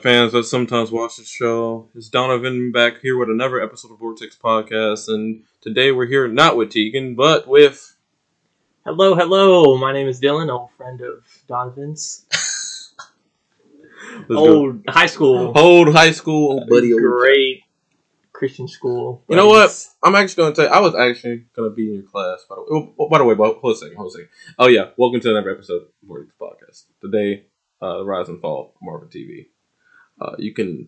fans that sometimes watch the show. It's Donovan back here with another episode of Vortex Podcast, and today we're here not with Tegan, but with... Hello. My name is Dylan, old friend of Donovan's. Old high school, old buddy. Great Christian school. You know what? I'm actually going to tell you, I was actually going to be in your class. By the way, hold a second. Oh yeah, welcome to another episode of Vortex Podcast. Today, the rise and fall of Marvel TV. You can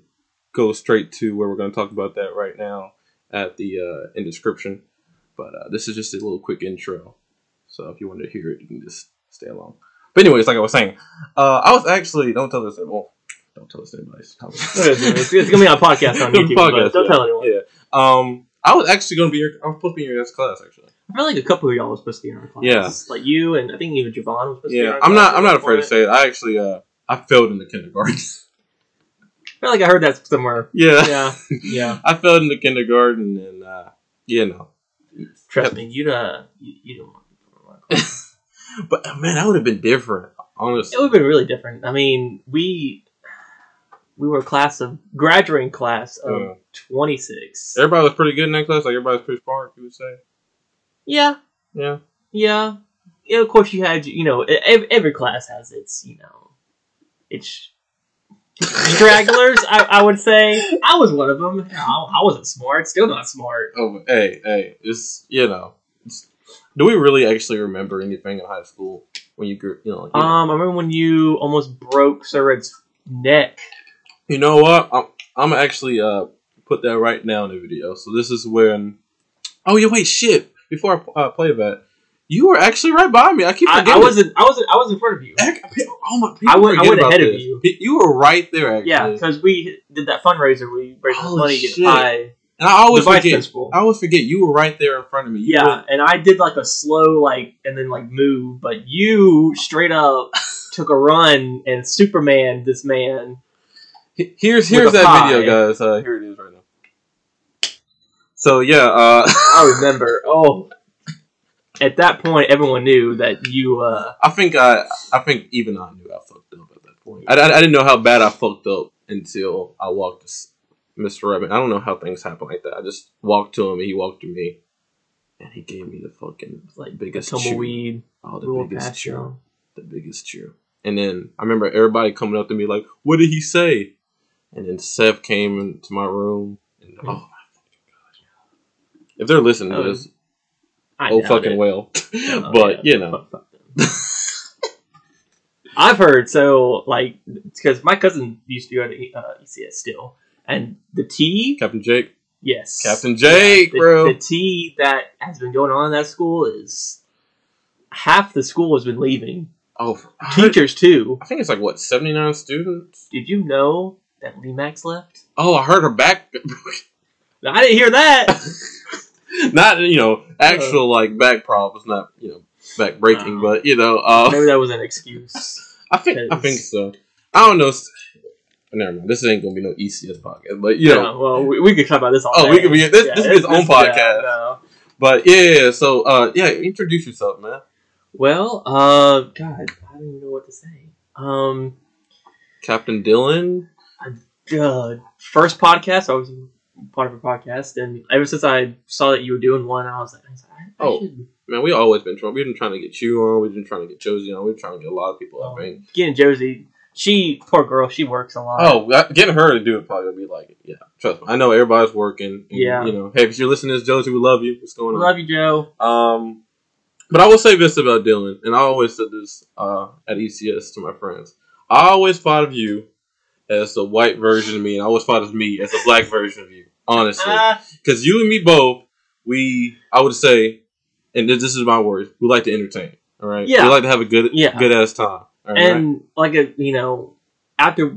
go straight to where we're going to talk about that right now at the in description. But this is just a little quick intro. So if you want to hear it, you can just stay along. But anyways, like I was saying, I was actually, don't tell this to anybody. It's going to be on a podcast on YouTube, but don't tell anyone. Yeah. I was actually going to be I was supposed to be in your class, actually. I feel like a couple of y'all was supposed to be in our class. Yeah. Like you, and I think even Javon was supposed to be in our class. class. I'm not afraid to say it. I actually, I failed in the kindergarten. I feel like I heard that somewhere. Yeah. Yeah. I failed in the kindergarten, and, Trust me, you don't want people in my class. But, man, that would have been different, honestly. It would have been really different. I mean, we were a graduating class of 26. Everybody was pretty good in that class? Like, everybody was pretty smart, you would say? Yeah. Yeah, of course you had, every class has its, its stragglers, I would say. I was one of them. I wasn't smart. Still not smart. Oh, hey, it's, do we really actually remember anything in high school when you grew, I remember when you almost broke Sir Red's neck. You know what? I'm actually put that right now in the video. So this is when... Oh, yeah, wait, shit. Before I play that, you were actually right by me. I keep forgetting. I was in front of you. I went ahead of you. You were right there, actually. Yeah, because we did that fundraiser. We raised money to get pie. And I always forget you were right there in front of me. And I did like a slow and then move, but you straight up took a run and Superman this man. Here's that video, guys. Here it is right now. So yeah, I remember. Oh, at that point, everyone knew that you. I think even I knew I fucked up at that point. I didn't know how bad I fucked up until I walked to Mr. Redman. I don't know how things happen like that. I just walked to him, and he walked to me, and he gave me the fucking biggest tumbleweed. The biggest cheer. And then I remember everybody coming up to me like, "What did he say?" And then Seth came into my room, and oh my fucking gosh! If they're listening to this, fucking well. But I've heard because my cousin used to go to ECS still, and the tea, Captain Jake. Yes, Captain Jake, bro. The tea that has been going on in that school is half the school has been leaving. Oh, teachers too. I think it's 79 students. Did you know that Lee Max left? Oh, I heard her back. I didn't hear that. Not actual back problems, not back breaking, but maybe that was an excuse. I think so. I don't know. Never mind. This ain't gonna be no ECS podcast, but well, we could talk about this all day. Oh, we could be this is its own podcast. No. But yeah. So introduce yourself, man. Well, God, I don't even know what to say. Captain Dylan. First podcast, I was part of a podcast, and ever since I saw that you were doing one, I was like, man, we always been trying. We've been trying to get you on. We've been trying to get Josie on. We've been trying to get a lot of people. I think getting Josie, poor girl, she works a lot. Oh, getting her to do it probably would be trust me. I know everybody's working. And, hey, if you're listening to this, Josie, we love you. What's going on? We love you, Joe. But I will say this about Dylan, and I always said this at ECS to my friends. I always thought of you as the white version of me, and I always thought of me as the black version of you, honestly. Because you and me both, I would say, and this is my words, we like to entertain, all right? Yeah. We like to have a good-ass time. And, after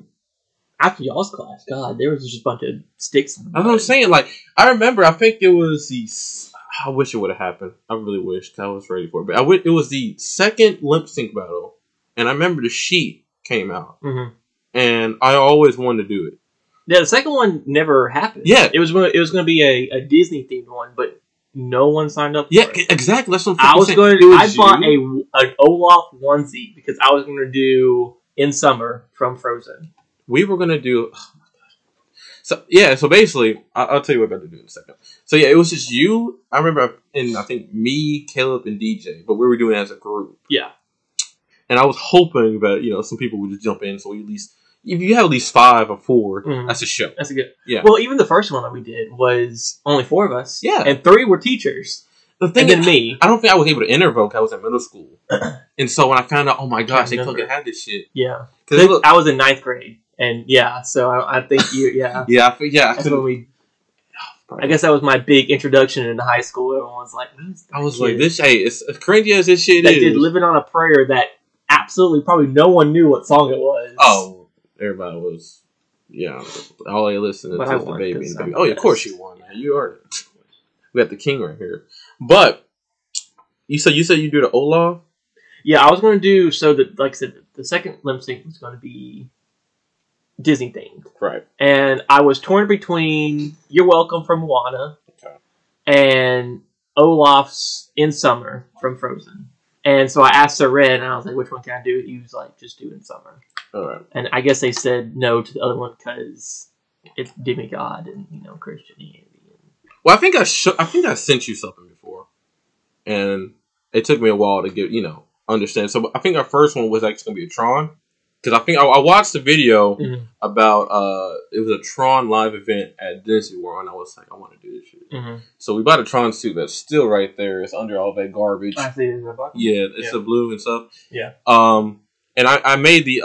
y'all's class, God, there was just a bunch of sticks. That's what I'm saying. I remember, I think it was I wish it would have happened. I really wished I was ready for it. But it was the second lip sync battle, and I remember the sheet came out. Mm-hmm. And I always wanted to do it. Yeah, the second one never happened. Yeah. It was going to be a Disney-themed one, but no one signed up for it. Yeah, exactly. That's what I was going to. I bought an Olaf onesie because I was going to do In Summer from Frozen. we were gonna do. So yeah, so basically, I'll tell you what we're about to do in a second. So yeah, it was just you. I remember, and I think me, Caleb, and DJ, but we were doing it as a group. Yeah. And I was hoping that some people would just jump in, so we at least if you have at least 5 or 4, that's a show. That's a good. Yeah. Well, even the first one that we did was only 4 of us. Yeah. And 3 were teachers. The thing and then me. I don't think I was able to intervoke. I was in middle school, and so when I found out, oh my gosh, they fucking had this shit. Yeah. I was in 9th grade. And yeah, so I think you, yeah. yeah. That's when we. I guess that was my big introduction into high school. Everyone was like, I was like, this, hey, it's as crazy as this shit they is. did Living on a Prayer that absolutely probably no one knew what song it was. Oh, everybody was, all they listened to was the baby. And the baby. Oh, yeah, of course you won, man. You are. We got the king right here. But you said you do the Olaf? Yeah, I was going to do, like I said, the second lip sync was going to be Disney themed. Right. And I was torn between You're Welcome from Moana and Olaf's In Summer from Frozen. And so I asked Sir Red, and I was like, which one can I do? He was like, just do In Summer. All right. And I guess they said no to the other one because it's demigod and, Christianity. Well, I think I sent you something before. And it took me a while to get, understand. So I think our first one was actually going to be a Tron. Because I think I watched the video about it was a Tron live event at Disney World, and I was like, I want to do this shit. Mm-hmm. So we bought a Tron suit that's still right there. It's under all that garbage. I see it in the box. Yeah, it's the blue and stuff. Yeah. And I made the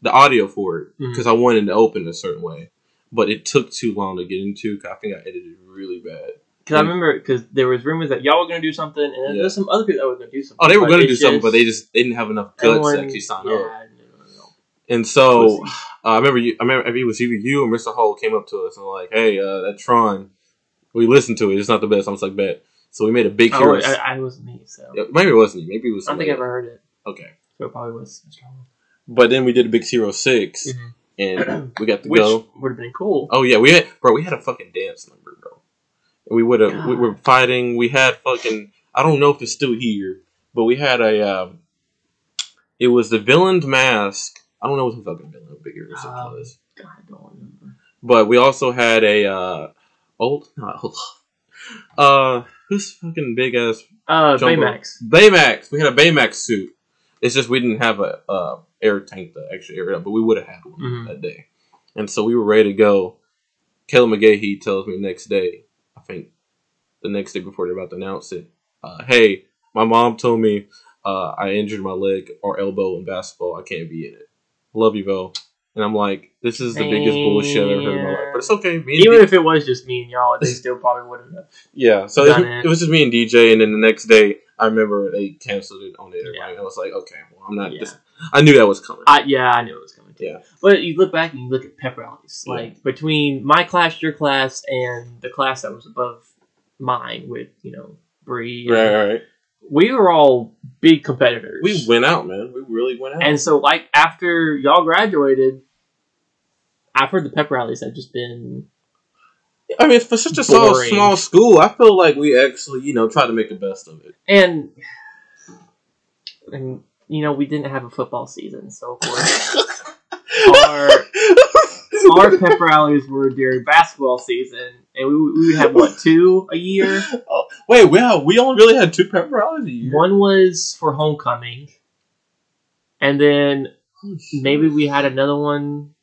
audio for it because I wanted to open a certain way, but it took too long to get into. Cause I think I edited it really bad. Because I remember, because there was rumors that y'all were going to do something, and then there's some other people that were going to do something. Oh, they were going to do something, but they didn't have enough guts to actually sign up. And so I remember it was either you or Mr. Hull came up to us and like, hey, that Tron, we listened to it. It's not the best. I was like, bet. So we made a big hero. I wasn't me, so maybe it wasn't you. Maybe it was. I don't think I ever heard it. Okay, so it probably was Mr. Hull. But then we did a Big Hero 6, and we got to go. Which would have been cool. Oh yeah, we had a fucking dance number, bro. We were fighting. We had fucking. I don't know if it's still here, but we had a. It was the villain's mask. I don't know who fucking villain Big Hero 6 was. God, I don't remember. But we also had a who's fucking big ass Baymax. Baymax. We had a Baymax suit. It's just we didn't have a air tank to actually air it up, but we would have had one that day. And so we were ready to go. Caleb McGahee tells me the next day, I think the next day before they're about to announce it, hey, my mom told me I injured my leg or elbow in basketball. I can't be in it. Love you, Vo. And I'm like, this is the biggest bullshit I've ever heard in my life. But it's okay. Even if it was just me and y'all, they still probably wouldn't have. Yeah, so it was just me and DJ, and then the next day, I remember they canceled it on the air. Right? I was like, okay, well, I'm not. I knew that was coming. I knew it was coming too. Yeah. But you look back and you look at pep rallies. Like, between my class, your class, and the class that was above mine with, Bree. Right. We were all big competitors. We went out, man. We really went out. And so, after y'all graduated, I've heard the pep rallies have just been. I mean, for such a small school, I feel like we actually, tried to make the best of it. And we didn't have a football season, so of course our pep rallies were during basketball season, and we would have 2 a year. Oh, wait, we only really had 2 pep rallies a year. One was for homecoming, and then maybe we had another one,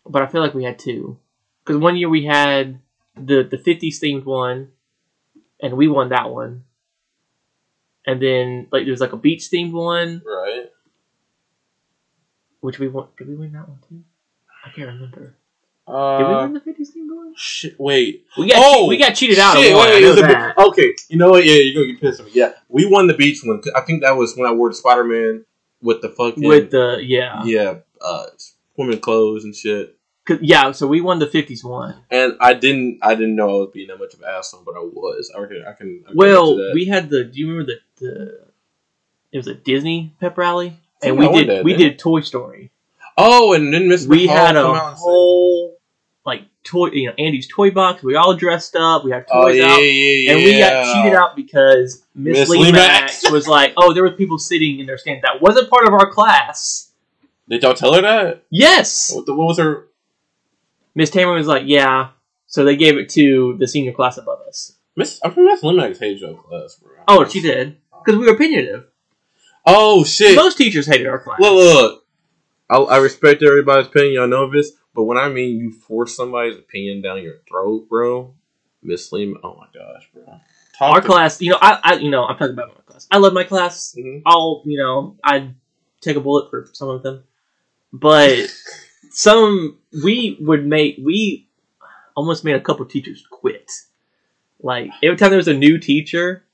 but I feel like we had 2. Because one year we had the 50s themed one, and we won that one. And then there was a beach themed one. Right. Which we won. Did we win that one too? I can't remember. Did we win the 50s themed one? Shit, wait. We got cheated out of one. I know that. Okay, you know what? Yeah, you're going to get pissed at me. Yeah, we won the beach one. I think that was when I wore the Spider-Man with the fucking... With the, yeah. Yeah, swimming clothes and shit. Yeah, so we won the 50s one. And I didn't know I was being that much of an asshole, but I was. I can we had do you remember it was a Disney pep rally? And we did Toy Story. Oh, and then we had a whole toy, Andy's toy box. We all dressed up. We had toys out, and we got cheated out because Miss Lee Max was like, "Oh, there were people sitting in their stand that wasn't part of our class, Did y'all tell her that? Yes. What was her? Miss Tamer was like, yeah. So they gave it to the senior class above us. I'm pretty Miss Limax hated your class, bro. Oh, she did because we were opinionative. Oh shit! Most teachers hated our class. Look. I respect everybody's opinion. Y'all know this, but when I mean you force somebody's opinion down your throat, bro, Miss Lehman. Oh my gosh, bro. Our class, I'm talking about my class. I love my class. Mm-hmm. I'd take a bullet for some of them, but we almost made a couple teachers quit. Like every time there was a new teacher,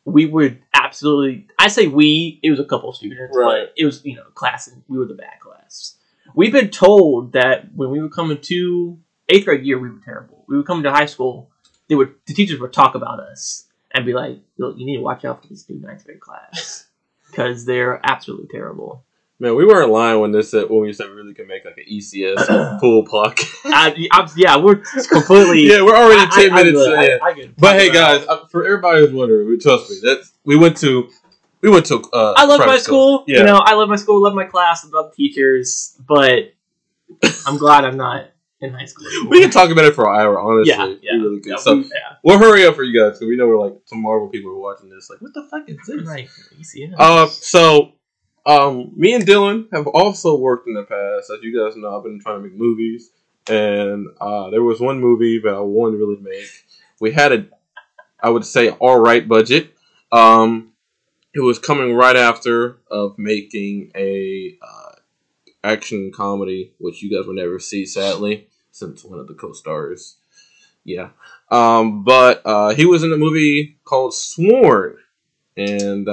we would absolutely. I say we. It was a couple students, right? But it was class, and we were the bad class. We've been told that when we were coming to 8th grade year, we were terrible. We would come to high school, the teachers would talk about us and be like, "Look, you need to watch out for this new 9th grade class because they're absolutely terrible." Man, we weren't lying when we said we really can make like an ECS full podcast. Yeah, we're completely. Yeah, we're already 10 minutes in. But hey, guys, for everybody who's wondering, trust me, we went to. I love my school. Yeah. I love my school, love my class, love teachers, but I'm glad I'm not in high school anymore. We can talk about it for an hour, honestly. Yeah. We really could. We'll hurry up for you guys because we know we're like some Marvel people are watching this. Like, what the fuck is this? Right. Me and Dylan have also worked in the past. As you guys know, I've been trying to make movies, and there was one movie that I wanted to really make. We had I would say, all right budget. It was coming right after of making a action comedy, which you guys will never see, sadly, since one of the co-stars. Yeah. But he was in a movie called Sworn. And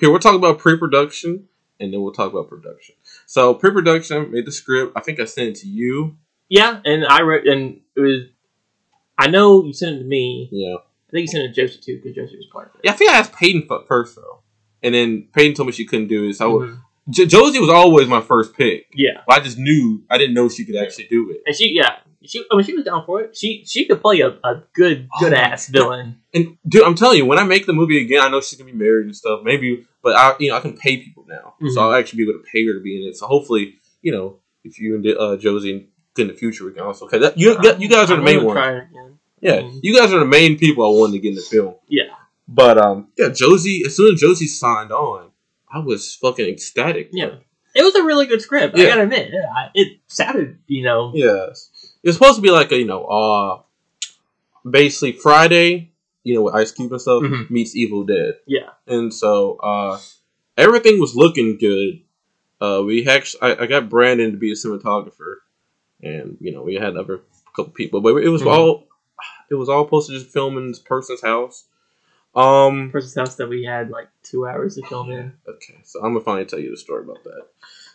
here we'll talk about pre-production, and then we'll talk about production. So pre-production, made the script. I think I sent it to you. Yeah, and I read, and it was. I know you sent it to me. Yeah. I think you sent it to Josie too, because Josie was part of it. Yeah, I think I asked Peyton first though, and then Peyton told me she couldn't do it. So Josie was always my first pick. Yeah, but I didn't know she could actually do it. And she was down for it. She could play a good ass villain. And dude, I'm telling you, when I make the movie again, I know she's gonna be married and stuff. Maybe, but I can pay people now, so I'll actually be able to pay her to be in it. So hopefully, if you and Josie in the future, we can also. Okay, you guys are the main ones. Yeah, you guys are the main people I wanted to get in the film. Yeah, but Josie. As soon as Josie signed on, I was fucking ecstatic. Yeah, it was a really good script. Yeah. I gotta admit, it sounded, Yes. It's supposed to be like a, basically Friday, with Ice Cube and stuff, meets Evil Dead. Yeah. And so, everything was looking good. I got Brandon to be a cinematographer, and, we had a couple people, but it was all supposed to just film in this person's house. Person's house that we had like 2 hours to film in. Okay, so I'm gonna finally tell you the story about that.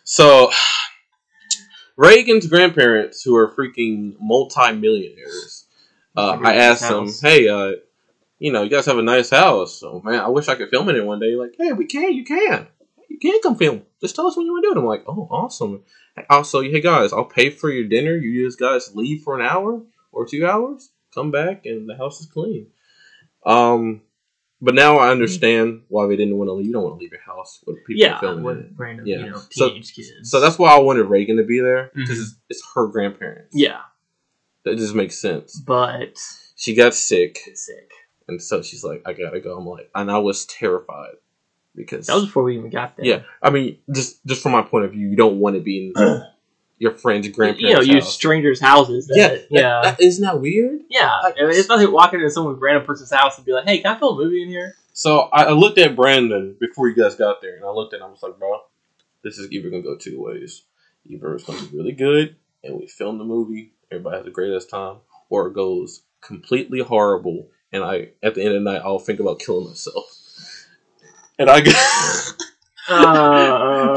So, Reagan's grandparents, who are freaking multi-millionaires, I asked them, "Hey, you guys have a nice house, so man, I wish I could film in it one day." Like, "Hey, you can come film. Just tell us when you want to do it." I'm like, "Oh, awesome." Also, hey guys, I'll pay for your dinner. You just guys leave for an hour or 2 hours, come back, and the house is clean. But now I understand why they didn't want to leave. You don't want to leave your house with people filming with it. Random, teenage kids. So that's why I wanted Reagan to be there, because it's her grandparents. Yeah. That just makes sense. But she got sick. And so she's like, "I gotta go." I'm like, and I was terrified. Because that was before we even got there. Yeah. I mean, just from my point of view, you don't want to be in your friend's grandparents' house. Strangers' houses. Isn't that weird? Yeah. It's not like walking into someone's random person's house and be like, "Hey, can I film a movie in here?" So I looked at Brandon before you guys got there, and I was like, "Bro, this is either going to go two ways. Either it's going to be really good, and we film the movie, everybody has the greatest time, or it goes completely horrible, and at the end of the night, I'll think about killing myself." And I got...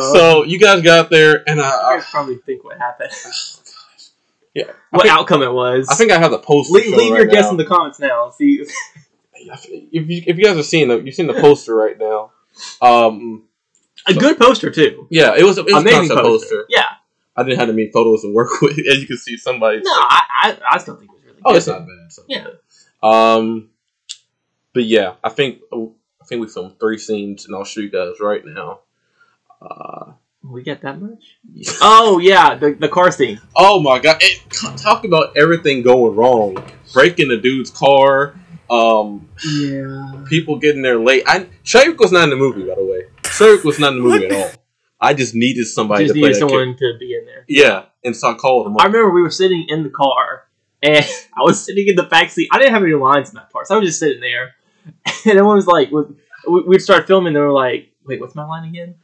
So you guys got there, and I probably think what happened. Yeah, what outcome it was. I think I have the poster. Leave your guess in the comments now. See, if you guys have seen you've seen the poster right now. A good poster too. Yeah, it was a amazing concept poster. Yeah, I didn't have any photos to work with, as you can see. Somebody. No, I still think it was really good. Oh, it's not bad. So yeah. But yeah, I think we filmed 3 scenes, and I'll show you guys right now. We get that much? Oh yeah, the car scene. Oh my god! Talk about everything going wrong. Breaking the dude's car. Yeah. People getting there late. Shark was not in the movie, by the way. Shark was not in the movie at all. I just needed somebody Just to play needed that someone kid. to be in there. Yeah, and so I called him up. I remember we were sitting in the car, and I was sitting in the backseat. I didn't have any lines in that part, so I was just sitting there. And everyone was like, we'd start filming, and they were like, wait, what's my line again?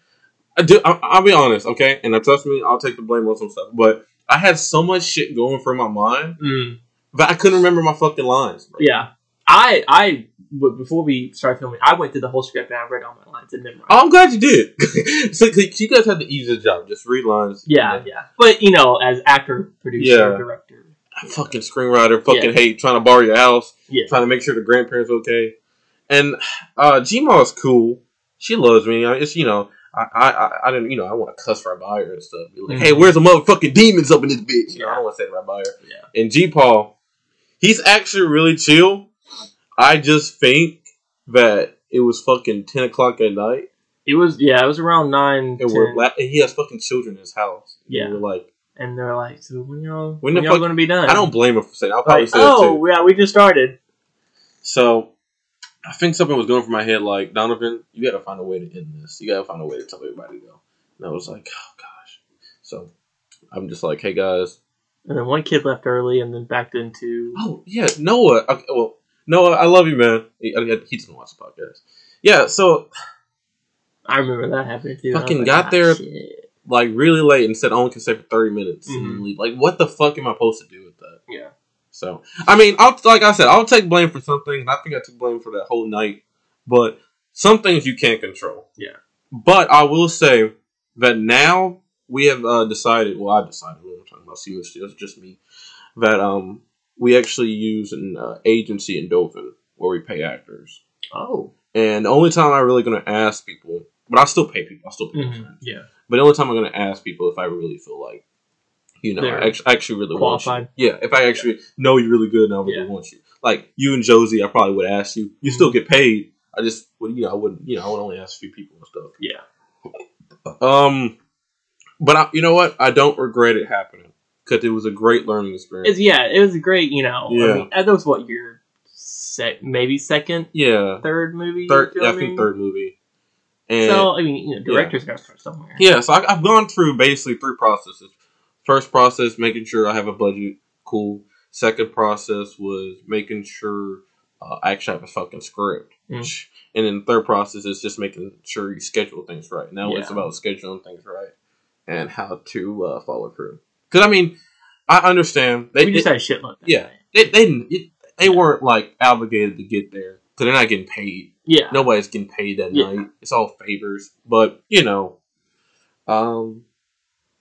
I'll be honest, okay? And trust me, I'll take the blame on some stuff. But I had so much shit going through my mind, but I couldn't remember my fucking lines. Bro. Yeah. Before we started filming, I went through the whole script and I read all my lines and memorized. Oh, I'm glad you did. So you guys had the easiest job. Just read lines. Yeah. But, as actor, producer, director. Fucking screenwriter, hate trying to borrow your house. Yeah. Trying to make sure the grandparents are okay. And G-Ma is cool. She loves me. It's, I didn't, I want to cuss right by her and stuff. Be like, hey, where's the motherfucking demons up in this bitch? I don't want to say it right by her. Yeah. And G-Paul, he's actually really chill. I just think that it was fucking 10 o'clock at night. It was around 9, and he has fucking children in his house. Yeah. And they're like, so when y'all going to be done? I don't blame him for saying that. I'll probably say that too. Oh, yeah, we just started. So, I think something was going through my head like, Donovan, you got to find a way to end this. You got to find a way to tell everybody to go. And I was like, oh, gosh. So, I'm just like, hey, guys. And then one kid left early and then backed into... Oh, yeah, Noah. Okay, well, Noah, I love you, man. He doesn't watch the podcast. Yeah, so... I remember that happening, too. Fucking got there, like, really late and said I only can stay for 30 minutes. And leave. Like, what the fuck am I supposed to do with that? Yeah. So, I mean, like I said, I'll take blame for some things. I think I took blame for that whole night. But some things you can't control. Yeah. But I will say that now we have decided, well, I decided, I'm talking about seriously, that's just me, that we actually use an agency in Dothan where we pay actors. Oh. And the only time I'm really going to ask people, but I still pay people. I still pay my friends. Yeah. But the only time I'm going to ask people if I really feel like, I actually really qualified. want you. Yeah, if I actually know you really good and I really want you. Like, you and Josie, I probably would ask you. You still get paid. I just, I would only ask a few people and stuff. Yeah. But you know what? I don't regret it happening. Because it was a great learning experience. It was a great, I mean, that was what, your maybe second? Yeah. Third movie? I think third movie. And so, I mean, directors got to start somewhere. Yeah, so I've gone through basically 3 processes. First process, making sure I have a budget. Cool. Second process was making sure I actually have a fucking script. And then third process is just making sure you schedule things right. Now it's about scheduling things right and how to follow through. Because, I mean, I understand. We just had a shitload. Yeah. They weren't, like, obligated to get there. Because they're not getting paid. Yeah. Nobody's getting paid that night. It's all favors. But,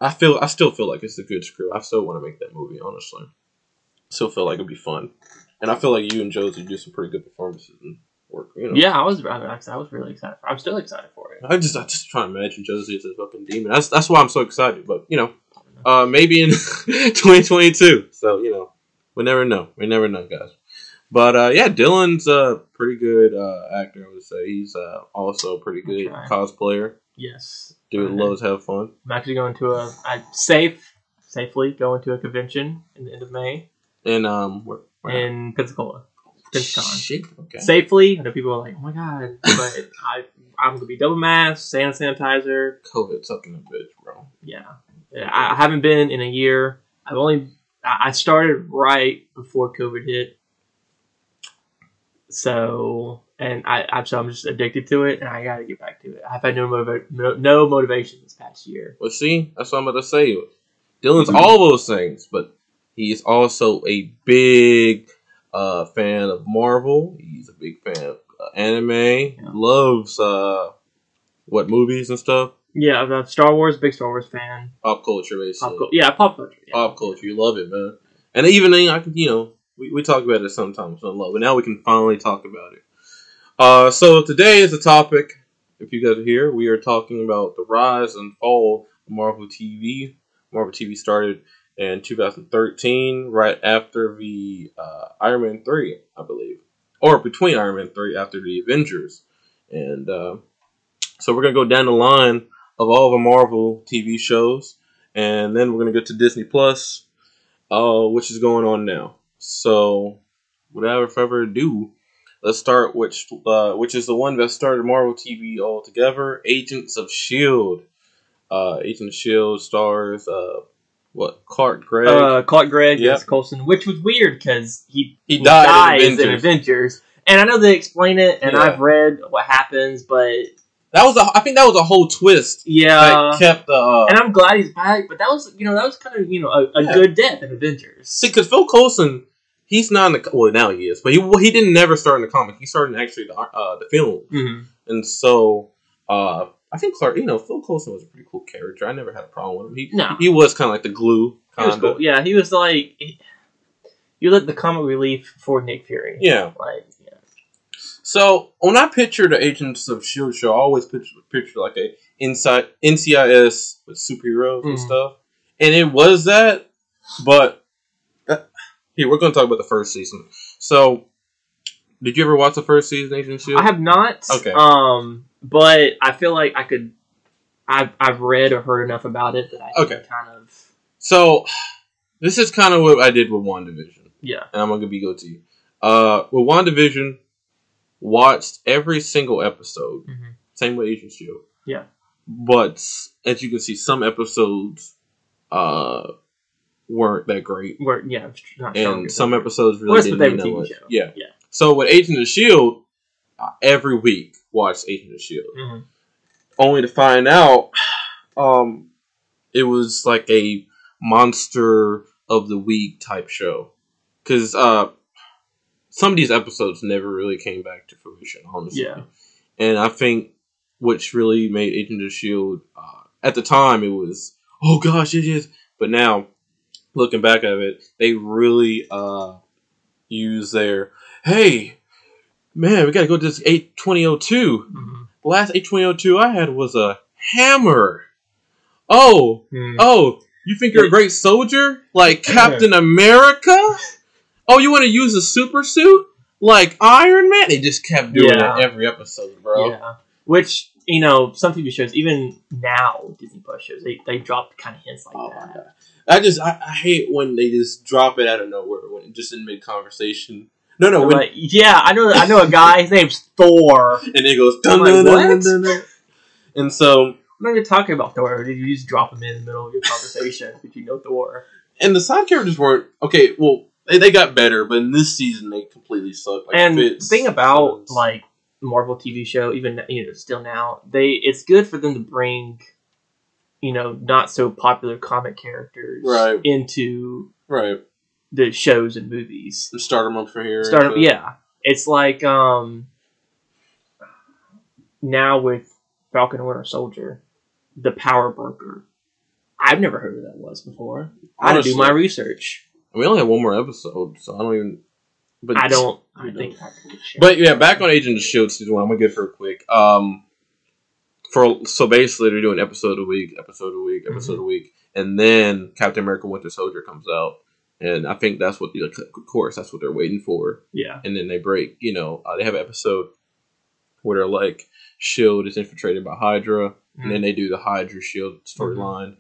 I still feel like it's a good script. I still want to make that movie, honestly. Still feel like it'd be fun. And I feel like you and Josie do some pretty good performances and work, Yeah, I was really excited. I'm still excited for it. I just try to imagine Josie as a fucking demon. That's why I'm so excited. But, maybe in 2022. So, we never know. We never know, guys. But, Dylan's a pretty good actor, I would say. He's also a pretty good cosplayer. Yes. Dude loves to have fun. I'm actually going to safely going to a convention in the end of May. In, where? In Pensacola. Pensacon. Shit. Okay. Safely. I know people are like, oh my god. But I'm going to be double masked, sanitizer. COVID sucking a bitch, bro. Yeah. I haven't been in a year. I started right before COVID hit. So, and I'm just addicted to it, and I got to get back to it. I've had no motivation this past year. Well, see, that's what I'm about to say. Dylan's all those things, but he's also a big fan of Marvel. He's a big fan of anime. Yeah. Loves movies and stuff. Yeah, Star Wars, big Star Wars fan. Pop culture, basically. Pop culture. Yeah. Pop culture, you love it, man. And even then, I can, we talk about it sometimes on love, but now we can finally talk about it. So today is the topic. If you guys are here, we are talking about the rise and fall of Marvel TV. Marvel TV started in 2013, right after the Iron Man 3, I believe, or between Iron Man 3 after the Avengers, and so we're gonna go down the line of all the Marvel TV shows, and then we're gonna get to Disney Plus, which is going on now. So, without further ado, let's start which is the one that started Marvel TV altogether. Agents of Shield. Agents of Shield stars Clark Gregg. Clark Gregg Yep. as Coulson, which was weird because he dies in Avengers. And I know they explain it, and I've read what happens, but I think that was a whole twist. Yeah, that kept. And I'm glad he's back, but that was kind of a good death in Avengers. See, because Phil Coulson, he's not in the now he is, but he didn't never start in the comic. He started in actually the film, and so I think Clark, Phil Coulson was a pretty cool character. I never had a problem with him. He was kind of like the glue. He was cool. Yeah, he was like you look the comic relief for Nick Fury. Yeah, So when I picture the Agents of Shield show, I always picture like a NCIS with superheroes and stuff, and it was that. But here we're going to talk about the first season. So, did you ever watch the first season of Agents of Shield? I have not. Okay. But I feel like I could. I've read or heard enough about it that I can kind of. So, this is kind of what I did with WandaVision. Yeah. And I'm going to be good to you. With WandaVision, watched every single episode. Same with Agents of Shield. Yeah. But as you can see, some episodes weren't that great. Not and some episodes really didn't mean much. Yeah. Yeah. So with Agents of Shield, every week watched Agents of Shield, only to find out it was like a monster of the week type show, because some of these episodes never really came back to fruition, honestly. Yeah. And I think which really made Agents of Shield at the time, it was, oh gosh, it is. But now, looking back at it, they really use their, hey, man, we got to go to this 82002. The last 82002 I had was a hammer. Oh, you think you're a great soldier? Like Captain America? Oh, you want to use a super suit? Like Iron Man? They just kept doing it every episode, bro. Yeah. Which, some TV shows, even now, Disney Plus shows, they drop kind of hints like that. I hate when they just drop it out of nowhere, when it just in mid-conversation. No. When, I know a guy, his name's Thor. And it goes, dun, dun, dun, dun, dun. And so... I'm not even talking about Thor. Or did you just drop him in the middle of your conversation because you know Thor? And the side characters weren't... Okay, well, they got better, but in this season, they completely sucked. Like, and Fitz, the thing about, like, Marvel TV show, even, still now, it's good for them to bring, not so popular comic characters into the shows and movies. And start them up for here. Yeah. It's like, now with Falcon and Winter Soldier, the Power Broker. I've never heard of that was before. I had to do my research. We only have one more episode, so I don't even... But I think I can share. But yeah, back on Agent of Shield season 1, I'm gonna get for a quick. So basically, they're doing episode a week, and then Captain America: Winter Soldier comes out, and I think that's what of course that's what they're waiting for. Yeah, and then they break. They have an episode where they're like Shield is infiltrated by Hydra, and then they do the Hydra Shield storyline.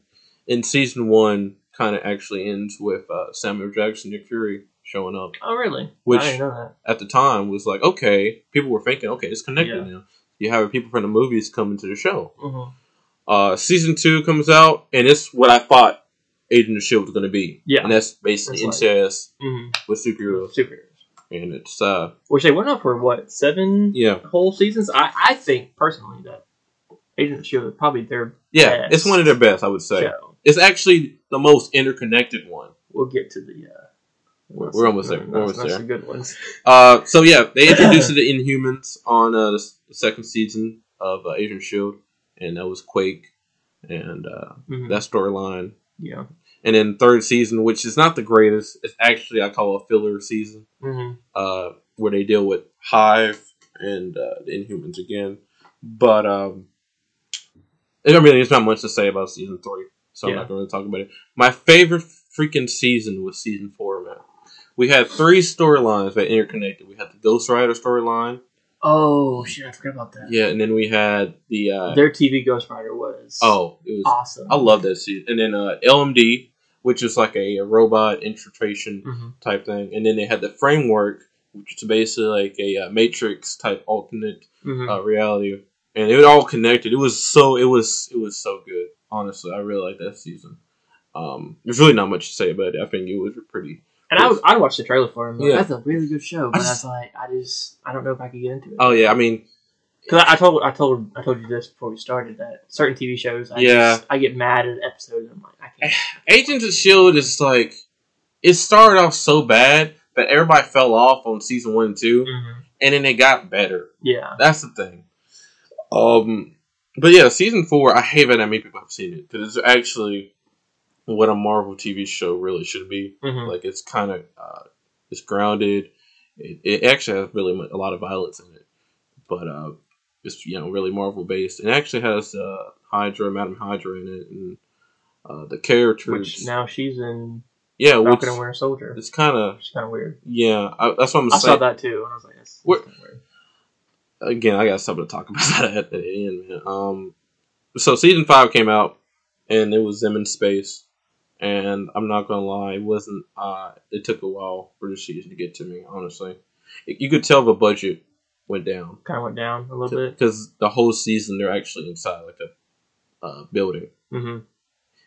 In season 1, kind of actually ends with Samuel Jackson, Nick Fury showing up. Oh, really? Which, I didn't know that. At the time, was like, okay, people were thinking, okay, it's connected now. You have people from the movies coming to the show. Season 2 comes out, and it's what I thought Agent of S.H.I.E.L.D. was going to be. Yeah. And that's basically NCIS with superheroes. And it's... Which they went on for, 7 whole seasons? I think, personally, that Agent of S.H.I.E.L.D. is probably their best. It's one of their best, I would say. Show. It's actually the most interconnected one. We'll get to the... We're almost there. That's the good ones. So yeah, they introduced the Inhumans on the second season of Agent of S.H.I.E.L.D., and that was Quake, and that storyline. Yeah. And then third season, which is not the greatest, it's actually I call a filler season, where they deal with Hive and the Inhumans again. But there's not much to say about season 3, so I'm not going to talk about it. My favorite freaking season was season 4, man. We had 3 storylines that interconnected. We had the Ghost Rider storyline, Oh shit! I forgot about that. Yeah, and then we had the Their TV Ghost Rider was it was awesome. I love that season. And then LMD, which is like a robot infiltration type thing, and then they had the Framework, which is basically like a Matrix type alternate reality, and it all connected. It was so good. Honestly, I really like that season. There's really not much to say about it. I think it was pretty. And I'd watch the trailer for him. Like, Yeah. That's a really good show, but I was like, I don't know if I could get into it. Oh yeah, I mean, because I told you this before we started that certain TV shows, I get mad at episodes. And I'm like, I can't. Agents of Shield is like, it started off so bad that everybody fell off on season 1 and 2, and then it got better. Yeah, that's the thing. But yeah, season 4, I hate that many people have seen it because it's actually what a Marvel TV show really should be. Like it's kind of it's grounded. It actually has really a lot of violence in it, but it's really Marvel based. It actually has Madam Hydra in it, and the characters. Which now she's in. Yeah, Falcon and Winter Soldier. It's kind of weird. Yeah, that's what I'm saying. I saw that too, and I was like, that's kind of weird. Again, I got something to talk about that at the end, man. So season 5 came out, and it was them in space. And I'm not gonna lie, it wasn't. It took a while for the season to get to me. Honestly, you could tell the budget went down. Kind of went down a little bit because the whole season they're actually inside like a building, and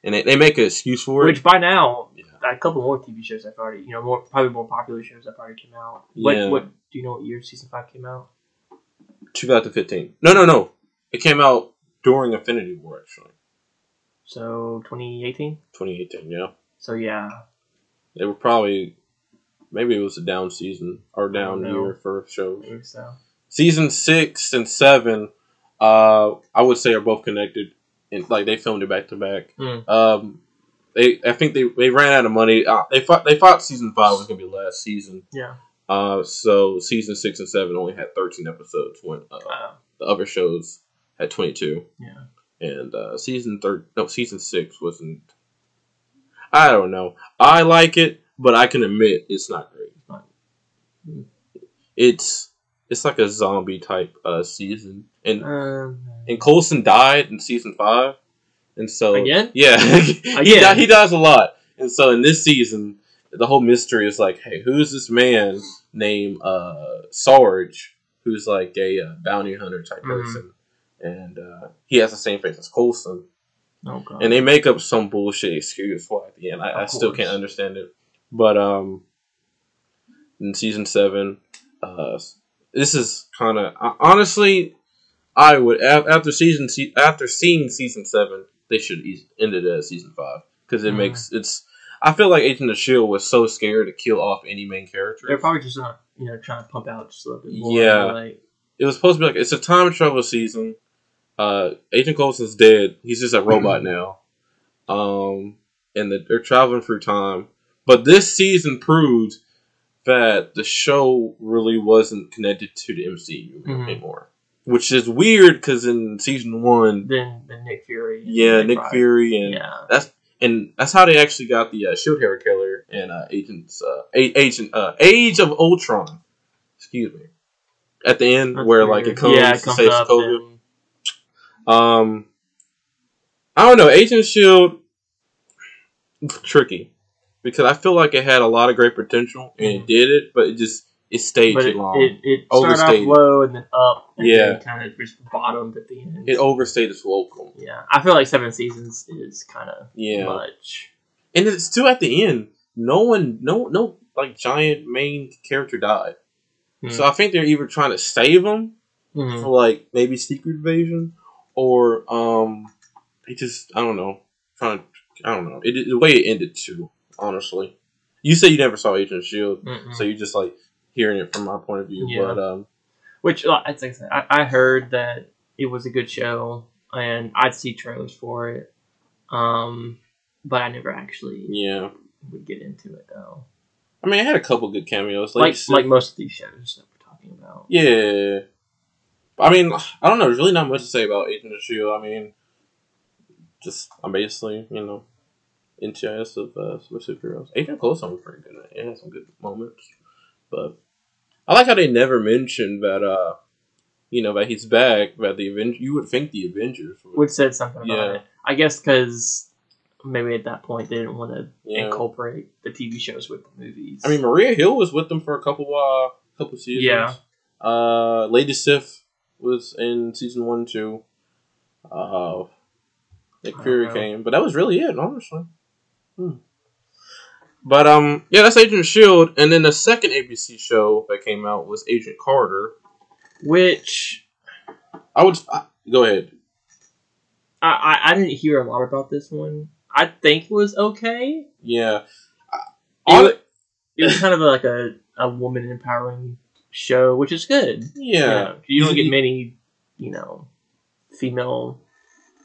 they make an excuse for it. Which by now, a couple more TV shows have already, probably more popular shows have already came out. What do you know? What year season 5 came out? 2015. No. It came out during Infinity War, actually. So 2018. 2018, yeah. So yeah, they were probably maybe it was a down season or down year for shows. I think so. Season 6 and 7, I would say are both connected, and like they filmed it back to back. I think they ran out of money. They thought season 5 was gonna be the last season. Yeah. So season 6 and 7 only had 13 episodes when the other shows had 22. Yeah. And season 6 wasn't. I don't know. I like it, but I can admit it's not great. It's like a zombie type season, and Coulson died in season 5, and so again, he dies a lot, and so in this season, the whole mystery is like, hey, who's this man named Sarge, who's like a bounty hunter type person. And he has the same face as Coulson. Oh, God. And they make up some bullshit excuse for it at the end. I still can't understand it. But in season 7, this is kind of honestly, I would after seeing season 7, they should ended it at season 5 because it I feel like Agent of Shield was so scared to kill off any main character. They're probably just not trying to pump out just a little bit more. Yeah, it was supposed to be like it's a time travel season. Agent Coulson's dead. He's just a robot now. And they're traveling through time. But this season proves that the show really wasn't connected to the MCU anymore. Which is weird because in season 1, then Nick Fury. Nick Fury, and that's how they actually got the Shield Hero Killer and Age of Ultron. Excuse me. At the end, that's where weird. It comes to say COVID. I don't know. Agent of Shield tricky because I feel like it had a lot of great potential and it did it, but it stayed too long. It started off low and then up, and then kind of just bottomed at the end. It overstayed its welcome. Yeah, I feel like 7 seasons is kind of much, and it's still at the end. No like giant main character died, so I think they're either trying to save them for like maybe Secret Invasion. Or they just I don't know. I don't know. The way it ended too. Honestly, you said you never saw Agent of Shield, so you're just like hearing it from my point of view. Yeah. But which I heard that it was a good show, and I'd see trailers for it. But I never actually would get into it though. I mean, it had a couple good cameos, like most of these shows that we're talking about. Yeah. I mean, I don't know. There's really not much to say about Agent of S.H.I.E.L.D. I mean, I'm basically, into us of some superheroes. Agent Coulson was pretty good. It had some good moments. But I like how they never mentioned that that he's back. But you would think the Avengers would said something about it. I guess because maybe at that point they didn't want to incorporate the TV shows with the movies. I mean, Maria Hill was with them for a couple seasons. Yeah. Lady Sif was in season 1 and 2. Nick Fury came, but that was really it, honestly. But that's Agent of S.H.I.E.L.D. And then the second ABC show that came out was Agent Carter, which go ahead. I didn't hear a lot about this one. I think it was okay. Yeah, it was kind of like a woman empowering show, which is good. Yeah, you don't get many, female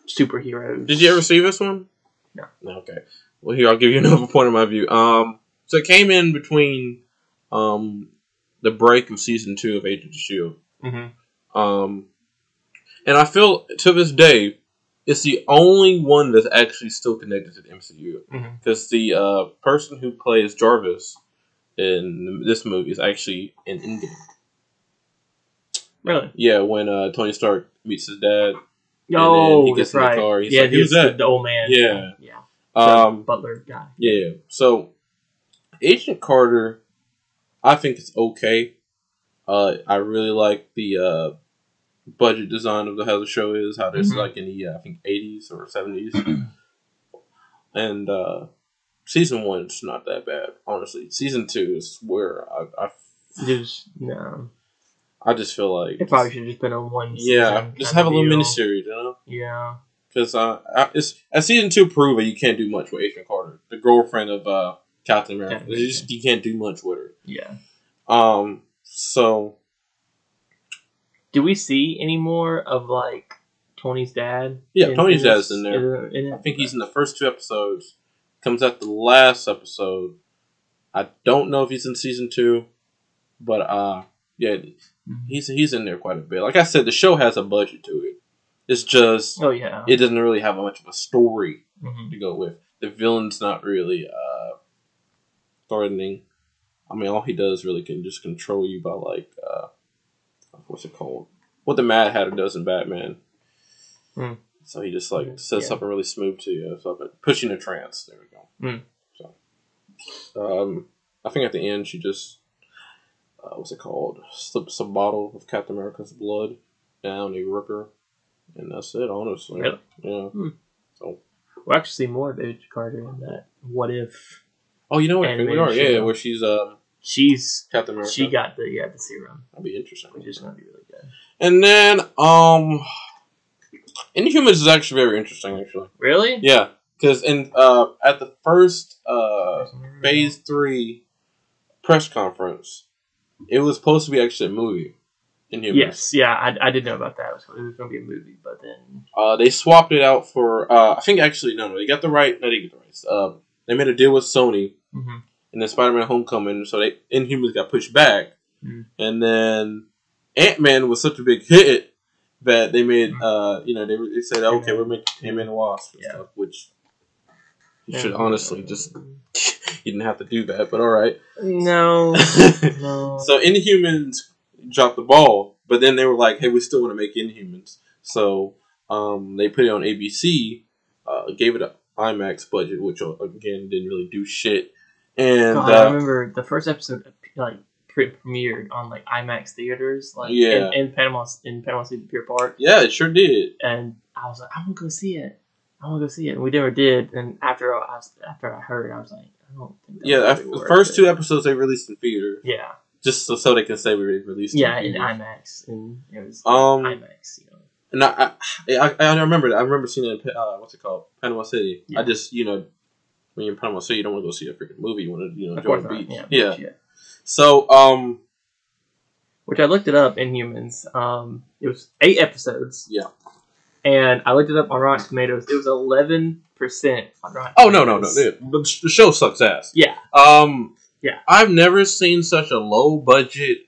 superheroes. Did you ever see this one? No. Okay. Well, here I'll give you another point of my view. So it came in between the break of season 2 of Agents of S.H.I.E.L.D. Mm-hmm. And I feel to this day it's the only one that's actually still connected to the MCU because the person who plays Jarvis in this movie is actually in Endgame. Really? Yeah, when Tony Stark meets his dad. Oh, he gets in the car. He's like, who's that? The old man. Yeah. Butler guy. Yeah. So, Agent Carter, I think it's okay. I really like the budget design of how the show is. How it's like in the I think 80s or 70s. And season 1's not that bad, honestly. Season 2 is where I just feel like it probably should have just been on one season. Yeah, just have a little miniseries, Yeah. Because as season 2 proved that you can't do much with Agent Carter, the girlfriend of Captain America. You can't do much with her. Yeah. So, do we see any more of like Tony's dad? Yeah, Tony's dad's in there. I think he's in the first 2 episodes. Comes out the last episode. I don't know if he's in season 2, but he's in there quite a bit. Like I said, the show has a budget to it. It's just it doesn't really have much of a story to go with. The villain's not really threatening. I mean, all he does really can just control you by like what's it called? What the Mad Hatter does in Batman. So he just like says something really smooth to you, pushing a trance. There we go. So, I think at the end she just what's it called? Slips a bottle of Captain America's blood down a ripper. And that's it, honestly. Really? Yeah. So we'll actually see more of Agent Carter in that What If. Oh, you know what? We are, where she's Captain America. She got the serum. That'll be interesting. Which is gonna be really good. And then Inhumans is actually very interesting, actually. Really? Yeah. Because at the first Phase 3 press conference, it was supposed to be actually a movie. Inhumans. Yes, yeah, I did know about that. It was going to be a movie, but then they swapped it out for. I think actually no, they got the right. No, they get the rights. They made a deal with Sony, and then Spider-Man: Homecoming, so Inhumans got pushed back, and then Ant-Man was such a big hit that they made. They said, okay, we're making Ant-Man and Wasp, stuff, which you should honestly just. You didn't have to do that, but all right. No. So Inhumans dropped the ball, but then they were like, hey, we still want to make Inhumans. So they put it on ABC, gave it an IMAX budget, which again didn't really do shit. And I remember the first episode premiered on like IMAX theaters, in Panama City Pier Park. Yeah, it sure did. And I was like, I want to go see it. And we never did. And after I heard, I was like, I don't think that the first 2 episodes they released in theater. Yeah. Just so they can say we released it. Yeah, in IMAX. And it was IMAX, And I remember that. I remember seeing it in, what's it called? Panama City. Yeah. I just, when you're in Panama City, you don't want to go see a freaking movie. You want to, enjoy the beach. Yeah. So, which I looked it up, Inhumans. It was 8 episodes. Yeah. And I looked it up on Rotten Tomatoes. It was 11% on Rotten Tomatoes. Oh, no. The show sucks ass. Yeah. Yeah. I've never seen such a low budget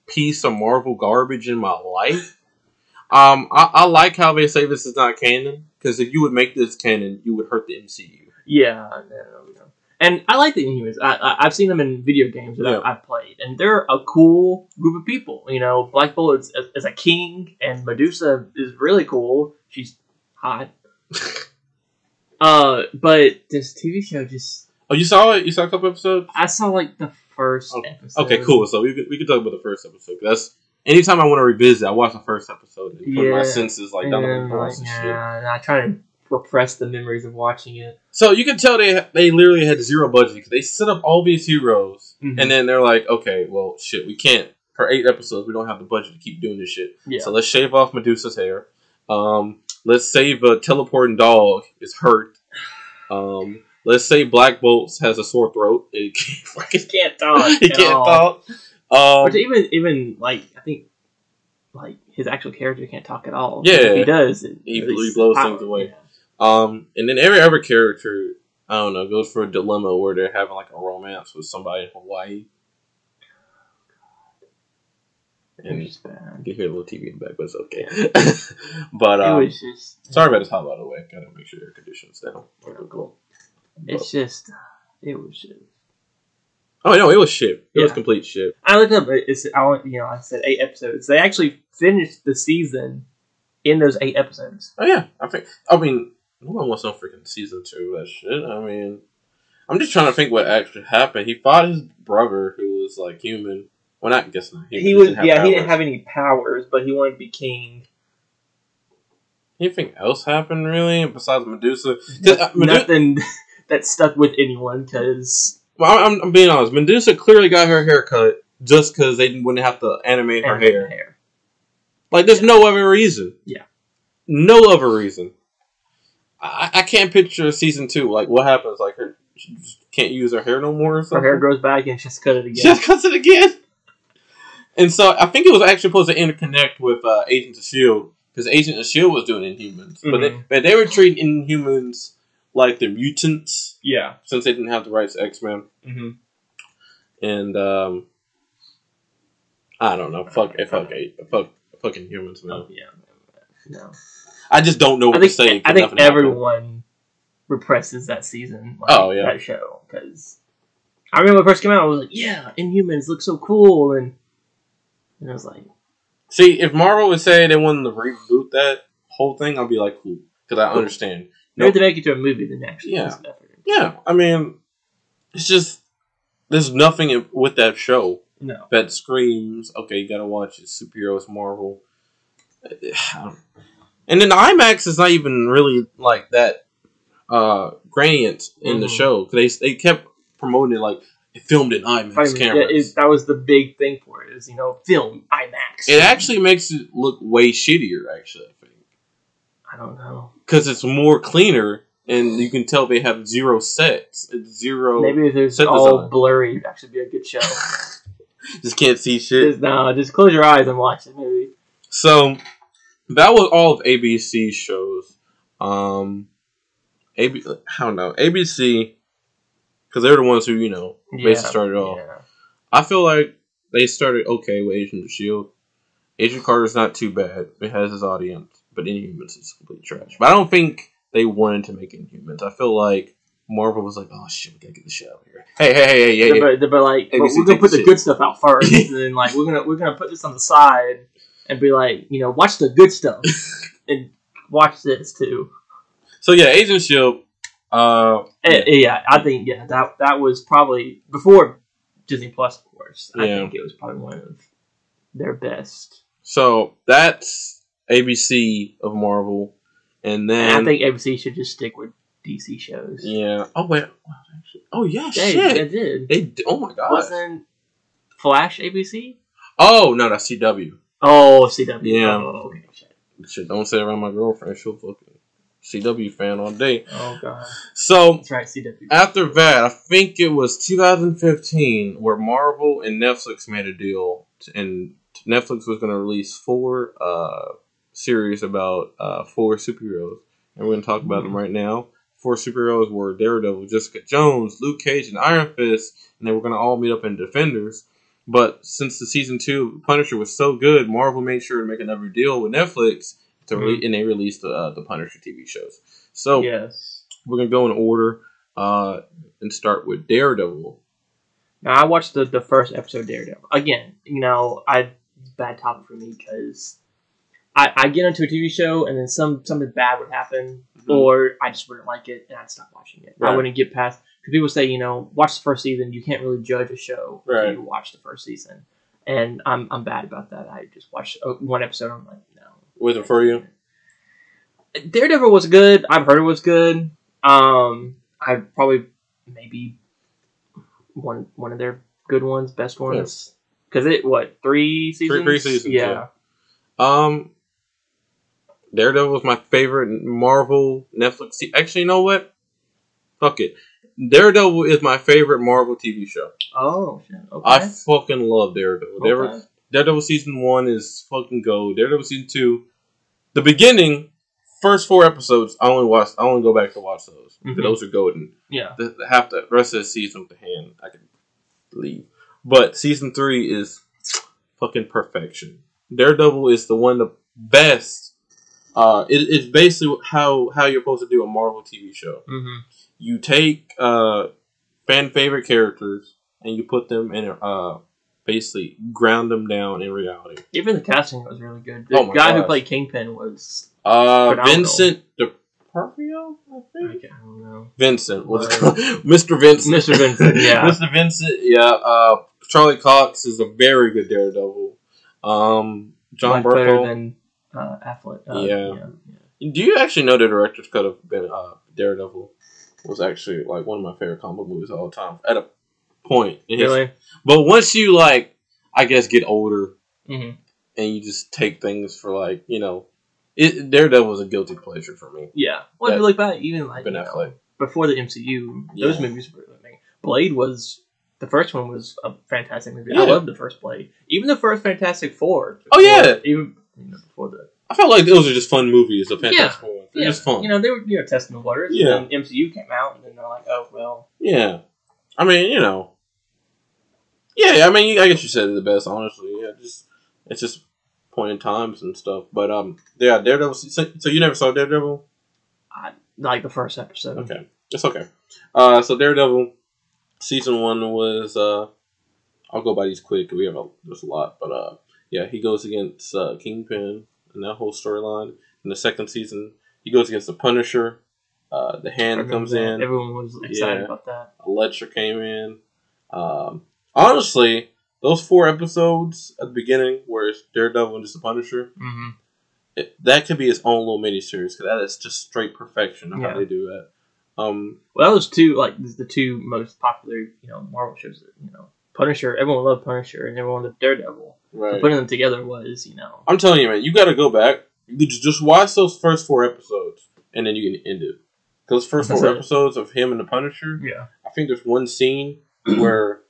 piece of Marvel garbage in my life. I like how they say this is not canon, because if you would make this canon, you would hurt the MCU. Yeah, no. And I like the Inhumans. I've seen them in video games that Yeah. I've played, and they're a cool group of people. You know, Black Bolt is a king, and Medusa is really cool. She's hot. But this TV show just... Oh, you saw it? You saw a couple episodes? I saw like the first episode. Okay, cool. So we could talk about the first episode. That's anytime I want to revisit, I watch the first episode and put my senses like down the like, and shit. and I try to repress the memories of watching it. So you can tell they literally had zero budget because they set up all these heroes, and then they're like, okay, well, shit, we can't for 8 episodes. We don't have the budget to keep doing this shit. Yeah. So let's shave off Medusa's hair. Let's save a teleporting dog is hurt. Let's say Black Bolt has a sore throat. He can't talk. He can't talk. But even like I think like his actual character can't talk at all. Yeah, if he does. He blows things away. Yeah. And then every other character, I don't know, goes for a dilemma where they're having like a romance with somebody in Hawaii. And you can hear a little TV in the back, but it's okay. But it was just sorry about this hot, by the way. Gotta make sure air conditioning's down. cool. It's just it was just. Oh no, it was shit. It was complete shit. I looked up. I said 8 episodes. They actually finished the season in those 8 episodes. Oh yeah, I mean, no one wants no freaking season 2 of that shit. I mean, I'm just trying to think what actually happened. He fought his brother, who was like human. Well, not guessing. He was. He didn't have any powers, but he wanted to be king. Anything else happened really besides Medusa? Nothing that stuck with anyone because. Well, I'm being honest. Medusa clearly got her hair cut just because they wouldn't have to animate her hair. Like, there's no other reason. Yeah. No other reason. I can't picture season 2. Like, what happens? Like, she just can't use her hair no more or something? Her hair grows back and she just cut it again. She just cuts it again? And so, I think it was actually supposed to interconnect with Agents of S.H.I.E.L.D. Because Agents of S.H.I.E.L.D. was doing Inhumans. Mm-hmm. But they were treating Inhumans like the mutants. Yeah. Since they didn't have the rights to X-Men. Mm-hmm. And, I don't know. Fuck fucking humans, man. Oh, yeah. No. I just don't know what to say. I think everyone represses that season. Like, that show. Because I remember when it first came out, I was like, yeah, Inhumans look so cool. And I was like... See, if Marvel would say they wanted to reboot that whole thing, I'd be like, cool. Because I understand. Maybe to make it to a movie then actually. Yeah. I mean, it's just... There's nothing with that show that screams, okay, you gotta watch it. Superheroes, Marvel. And then the IMAX is not even really like that gradient in the show. They kept promoting it like it filmed in IMAX cameras. That was the big thing for it, is, film IMAX. It actually makes it look way shittier, actually, I think. I don't know. Because it's more cleaner, and you can tell they have zero sets. It's zero. Maybe if it's all blurry, it'd actually be a good show. Just can't see shit. Just close your eyes and watch the movie. So, that was all of ABC's shows. I don't know. ABC, because they're the ones who, basically started off. Yeah. I feel like they started okay with Agents of S.H.I.E.L.D. Agent Carter's not too bad. It has his audience. But Inhumans is complete trash. But I don't think they wanted to make Inhumans. I feel like Marvel was like, oh shit, we gotta get the shit out of here. Hey. But like, ABC, we're gonna put the good stuff out first, and then like we're gonna put this on the side and be like, watch the good stuff and watch this too. So yeah, Agent of S.H.I.E.L.D. I think that was probably before Disney Plus, of course. I think it was probably one of their best. So that's ABC of Marvel, and then I think ABC should just stick with DC shows. Yeah. Oh wait. Oh yeah. Shit. They did. They did. Oh my god. Wasn't Flash ABC? Oh no, that's CW. Oh, CW. Yeah. Oh, okay. Shit. Don't say it around my girlfriend. She'll fucking CW fan all day. Oh god. So that's right, CW. After that, I think it was 2015 where Marvel and Netflix made a deal, and Netflix was going to release 4 series about 4 superheroes, and we're going to talk about them right now. 4 superheroes were Daredevil, Jessica Jones, Luke Cage, and Iron Fist, and they were going to all meet up in Defenders. But since the season 2 Punisher was so good, Marvel made sure to make another deal with Netflix to and they released the Punisher TV shows. So we're going to go in order. And start with Daredevil. Now, I watched the first episode of Daredevil. Again, it's a bad topic for me because I get into a TV show and then something bad would happen, or I just wouldn't like it and I'd stop watching it. Right. I wouldn't get past, because people say, watch the first season. You can't really judge a show until you watch the first season. And I'm bad about that. I just watched one episode and I'm like, no. Wasn't for you? Daredevil was good. I've heard it was good. I probably maybe one of their good ones, best ones. Because 3 seasons? 3 seasons. Yeah. Daredevil was my favorite Marvel Netflix. Actually, you know what? Fuck it. Daredevil is my favorite Marvel TV show. Oh, shit. Okay. I fucking love Daredevil. Okay. Daredevil season 1 is fucking gold. Daredevil season 2, the beginning, first 4 episodes, I only go back to watch those. Mm-hmm. Those are golden. Yeah. The rest of the season with the hand, I can leave. But season 3 is fucking perfection. Daredevil is the best. It's basically how you're supposed to do a Marvel TV show. Mm-hmm. You take fan favorite characters and you put them in basically ground them down in reality. Even the casting was really good. The guy who played Kingpin was phenomenal. Vincent DeParfio, I think. I don't know. Vincent was Mr. Vincent. Mr. Vincent, yeah. Mr. Vincent, yeah. Charlie Cox is a very good Daredevil. John Burko. Better than Affleck. Yeah. Do you actually know the director's cut of Daredevil was actually like one of my favorite comic movies of all time at a point in really? But once you I guess get older and you just take things for Daredevil was a guilty pleasure for me. Yeah. Well, if you look back, even before the MCU, those movies were amazing. Blade was the first one was a fantastic movie. Yeah. I loved the first Blade. Even the first Fantastic Four. Even before the. I felt like those are just fun movies. The Fantastic Four. They're just fun. They were testing the waters. Yeah. And then MCU came out, and then they're like, oh well. Yeah. I mean, Yeah, I mean, I guess you said it the best, honestly. Yeah, it's just point in times and stuff. But Daredevil. So you never saw Daredevil? I like the first episode. Okay, it's okay. So Daredevil season 1 was I'll go by these quick. There's a lot, but he goes against Kingpin and that whole storyline. In the second season, he goes against the Punisher. The Hand comes in. Everyone was excited about that. Elektra came in. Honestly, those 4 episodes at the beginning, where it's Daredevil and just the Punisher, that could be its own little miniseries, because that is just straight perfection of how they do that. Well, that was the 2 most popular, Marvel shows. Punisher. Everyone loved Punisher, and everyone loved Daredevil. Right. So putting them together was, I'm telling you, man, you got to go back. You just watch those first 4 episodes, and then you can end it. Those first 4 episodes of him and the Punisher. Yeah. I think there's one scene where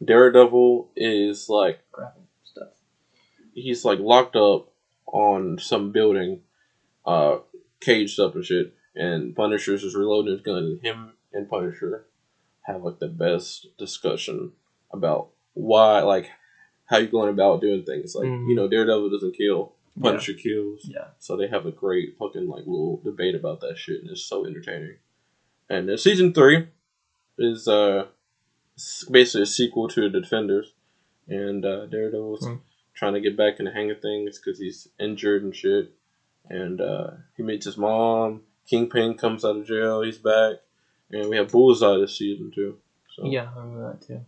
Daredevil is stuff. He's locked up on some building, caged up and shit, and Punisher's just reloading his gun, and him and Punisher have the best discussion about why, how you going about doing things. Daredevil doesn't kill, Punisher kills. Yeah. So they have a great fucking little debate about that shit, and it's so entertaining. And then season 3 is basically a sequel to The Defenders, and Daredevil's trying to get back in the hang of things because he's injured and shit. And he meets his mom. Kingpin comes out of jail. He's back, and we have Bullseye this season too. So. Yeah, I remember that too.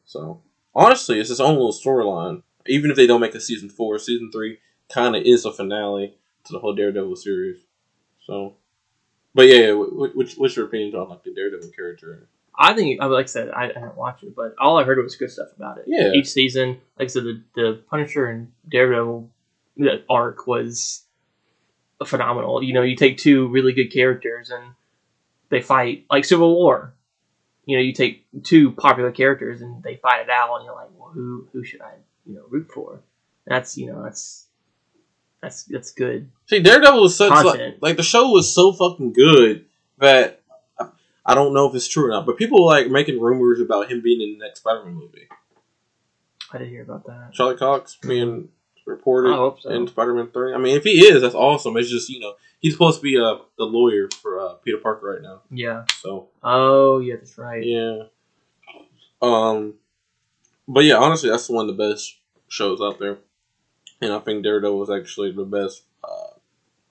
So honestly, it's his own little storyline. Even if they don't make a season 4, season 3 kind of is a finale to the whole Daredevil series. So, but what's your opinion on the Daredevil character? I think, like I said, I didn't watch it, but all I heard was good stuff about it. Yeah. Each season, like I said, the Punisher and Daredevil arc was phenomenal. You take 2 really good characters and they fight like Civil War. You take 2 popular characters and they fight it out, and you're like, well, who should I root for? And that's good. See, Daredevil was such the show was so fucking good that I don't know if it's true or not, but people making rumors about him being in the next Spider-Man movie. I didn't hear about that. Charlie Cox being reported I hope so. in Spider-Man 3. I mean, if he is, that's awesome. It's just, he's supposed to be the lawyer for Peter Parker right now. Yeah. So. Oh, yeah, that's right. Yeah. But yeah, honestly, that's one of the best shows out there. And I think Daredevil was actually the best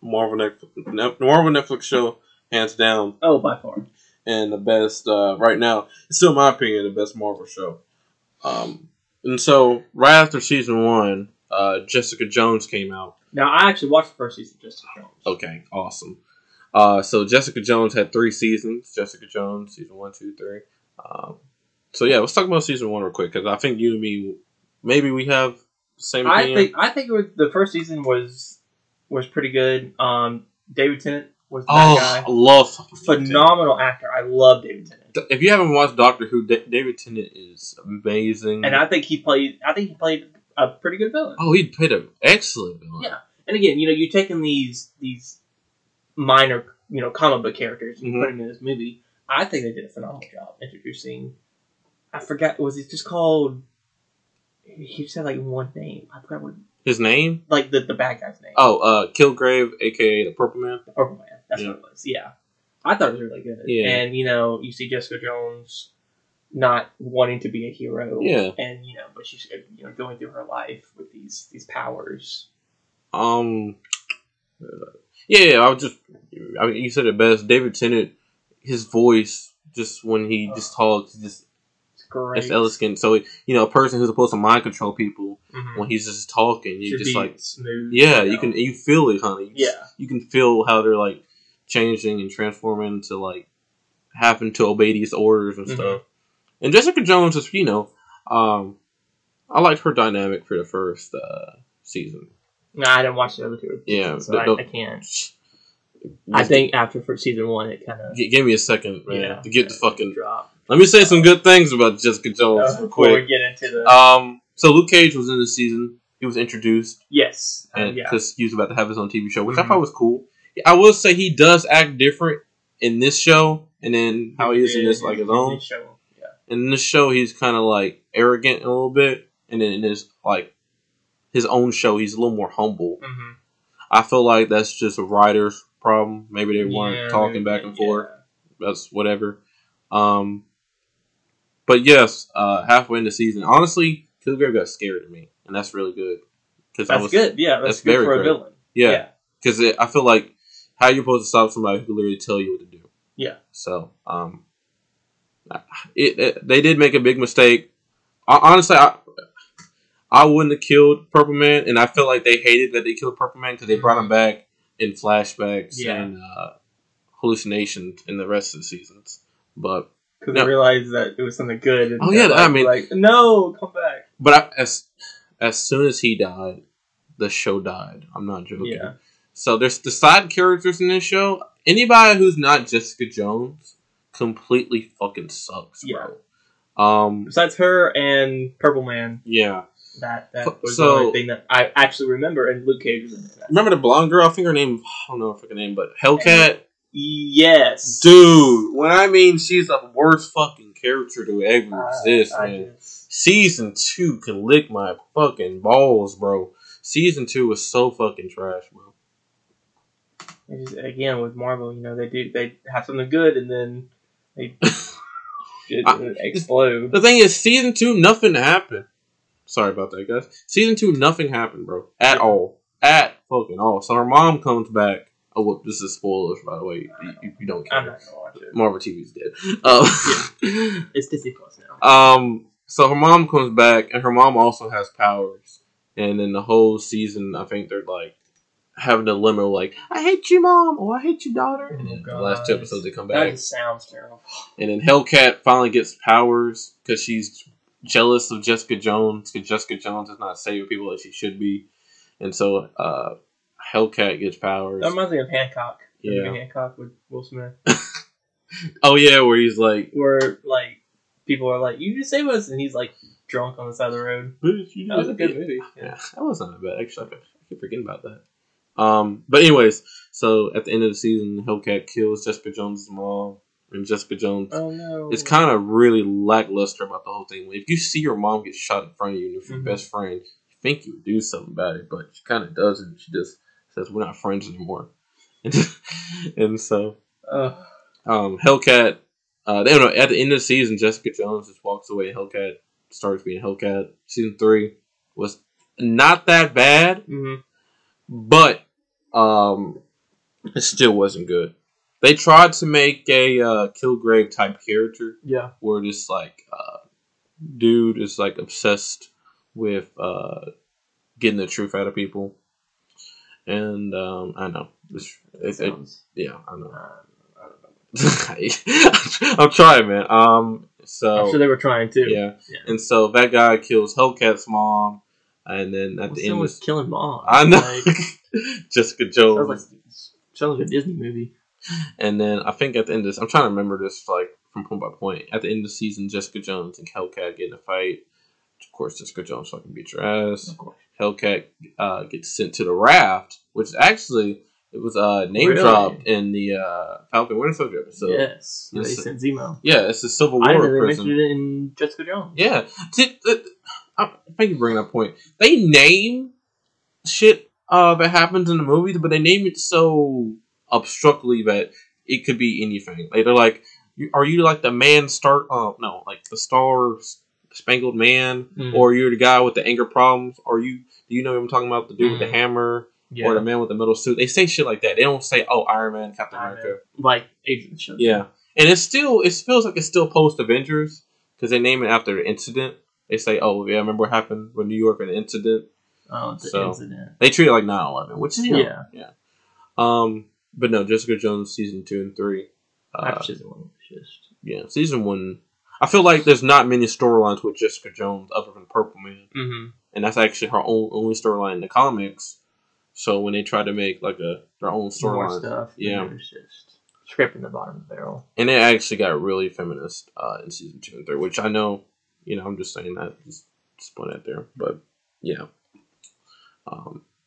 Marvel Netflix show, hands down. Oh, by far. And the best, right now, it's still, in my opinion, the best Marvel show. And so, right after season 1, Jessica Jones came out. Now, I actually watched the first season of Jessica Jones. Okay, awesome. So Jessica Jones had 3 seasons. Jessica Jones, season 1, 2, 3. So yeah, let's talk about season 1 real quick, because I think you and me, maybe we have the same opinion. I think the first season was pretty good. David Tennant was that guy. I love phenomenal actor. I love David Tennant. If you haven't watched Doctor Who, David Tennant is amazing, and I think he played a pretty good villain. Oh, he played an excellent villain. Yeah, and again, you're taking these minor comic book characters and putting them in this movie. I think they did a phenomenal job introducing. I forgot. Was it just called? He said like one name. I forgot what his name. Like the bad guy's name. Oh, Kilgrave, aka the Purple Man. The Purple Man. That's what it was. Yeah, I thought it was really good. Yeah. And you see Jessica Jones not wanting to be a hero. Yeah. And but she's going through her life with these powers. Yeah. I mean, you said it best. David Tennant, his voice, just when he just talks, just great. It's elegant. So a person who's supposed to mind control people, when he's just talking, you just like smooth. Yeah, you feel it, honey. You can feel how they're like changing and transforming to like having to obey these orders and stuff. And Jessica Jones is, I liked her dynamic for the first season. No, I didn't watch the other two. Yeah, so I can't. I think after season 1, it kind of give me a second, man, to get the fucking drop. Let me say some good things about Jessica Jones real before quick. we get into the. So Luke Cage was in this season. He was introduced. Yes, and because he was about to have his own TV show, which I thought was cool. I will say he does act different in this show, and then how he is in this, like his own. Show. Yeah. And in this show, he's kind of like arrogant a little bit, and then in his own show, he's a little more humble. I feel like that's just a writer's problem. Maybe they weren't talking back and forth. That's whatever. But yes, halfway in the season, honestly, Kilgrave got scared of me, and that's really good. That's good. Yeah, that's good very for great. A villain. Yeah, because I feel like how you're supposed to stop somebody who can literally tell you what to do. Yeah. So, they did make a big mistake. Honestly, I wouldn't have killed Purple Man, and I feel like they hated that they killed Purple Man because they brought him back in flashbacks and hallucinations in the rest of the seasons. But because they realized that it was something good. And I mean, no, come back. But as soon as he died, the show died. I'm not joking. Yeah. So there's the side characters in this show. Anybody who's not Jessica Jones completely fucking sucks, bro. Besides her and Purple Man. Yeah. That was the only thing that I actually remember, and Luke Cage was in that. Remember the blonde girl? I think her name, I don't know her name, but Hellcat? Yes. Dude, when I mean she's the worst fucking character to ever exist, man. Season 2 can lick my fucking balls, bro. Season 2 was so fucking trash, bro. Again, with Marvel, they have something good, and then they explode. The thing is, season 2, nothing happened. Sorry about that, guys. Season 2, nothing happened, bro. At all. At fucking all. So her mom comes back. Oh, well, this is spoilers, by the way. You don't care. I'm not gonna watch it. Marvel TV's dead. It's Disney Plus now. So her mom comes back, and her mom also has powers. And then the whole season, I think they're like having a limo, like, I hate you, mom, or I hate you, daughter. And then the last 2 episodes, they come back. That just sounds terrible. And then Hellcat finally gets powers because she's jealous of Jessica Jones because Jessica Jones is not saving people as she should be, and so Hellcat gets powers. That reminds me of Hancock. Yeah, Hancock with Will Smith. Oh yeah, where he's like, where like people are like, "You just save us," and he's like drunk on the side of the road. That was a good movie. Yeah, that wasn't bad. Actually, I keep forgetting about that. But anyways, so at the end of the season, Hellcat kills Jessica Jones' mom. And Jessica Jones, it's kind of really lackluster about the whole thing. If you see your mom get shot in front of you, and if you're your best friend, you think you would do something about it, but she kind of doesn't. She just says we're not friends anymore, and so Hellcat. They don't know. At the end of the season, Jessica Jones just walks away, and Hellcat starts being Hellcat. Season 3 was not that bad, but it still wasn't good. They tried to make a Kilgrave type character, where this like dude is like obsessed with getting the truth out of people, and I know yeah, I know. I'm trying, man. So I'm sure they were trying too. Yeah. And so that guy kills Hellcat's mom, and then at the end was killing mom. I know, like, Jessica Jones. Sounds like a Disney movie. And then I think at the end of this, I'm trying to remember this like from point by point. At the end of the season, Jessica Jones and Hellcat get in a fight. Of course, Jessica Jones fucking beat your ass. Of course. Hellcat gets sent to the raft, which actually it was name dropped in the Falcon Winter Soldier episode. Yes, they sent Zemo. Yeah, it's a Civil War prison. They mentioned it in Jessica Jones. Yeah, thank you for bringing that point. They name shit that happens in the movies, but they name it so obstructly that it could be anything. Like, they're like, "Are you like the man star? No, like the Star Spangled Man, or you're the guy with the anger problems, or do you know what I'm talking about? The dude with the hammer." Yeah. Or the man with the metal suit. They say shit like that. They don't say, "Oh, Iron Man, Captain America." Like Agent Show. Yeah. And it feels like it's still post-Avengers, because they name it after the incident. They say, "Oh, yeah, remember what happened with New York and the incident?" Oh, the incident. They treat it like 9/11, which is, yeah. But no, Jessica Jones season 2 and 3. Season 1 was just... Yeah, season 1. I feel like there's not many storylines with Jessica Jones other than Purple Man. Mm-hmm. And that's actually her only storyline in the comics. So when they try to make like their own storyline stuff, it was just scraping the bottom of the barrel. And it actually got really feminist in season 2 and 3, which I know, I'm just saying that, just put it there. But yeah.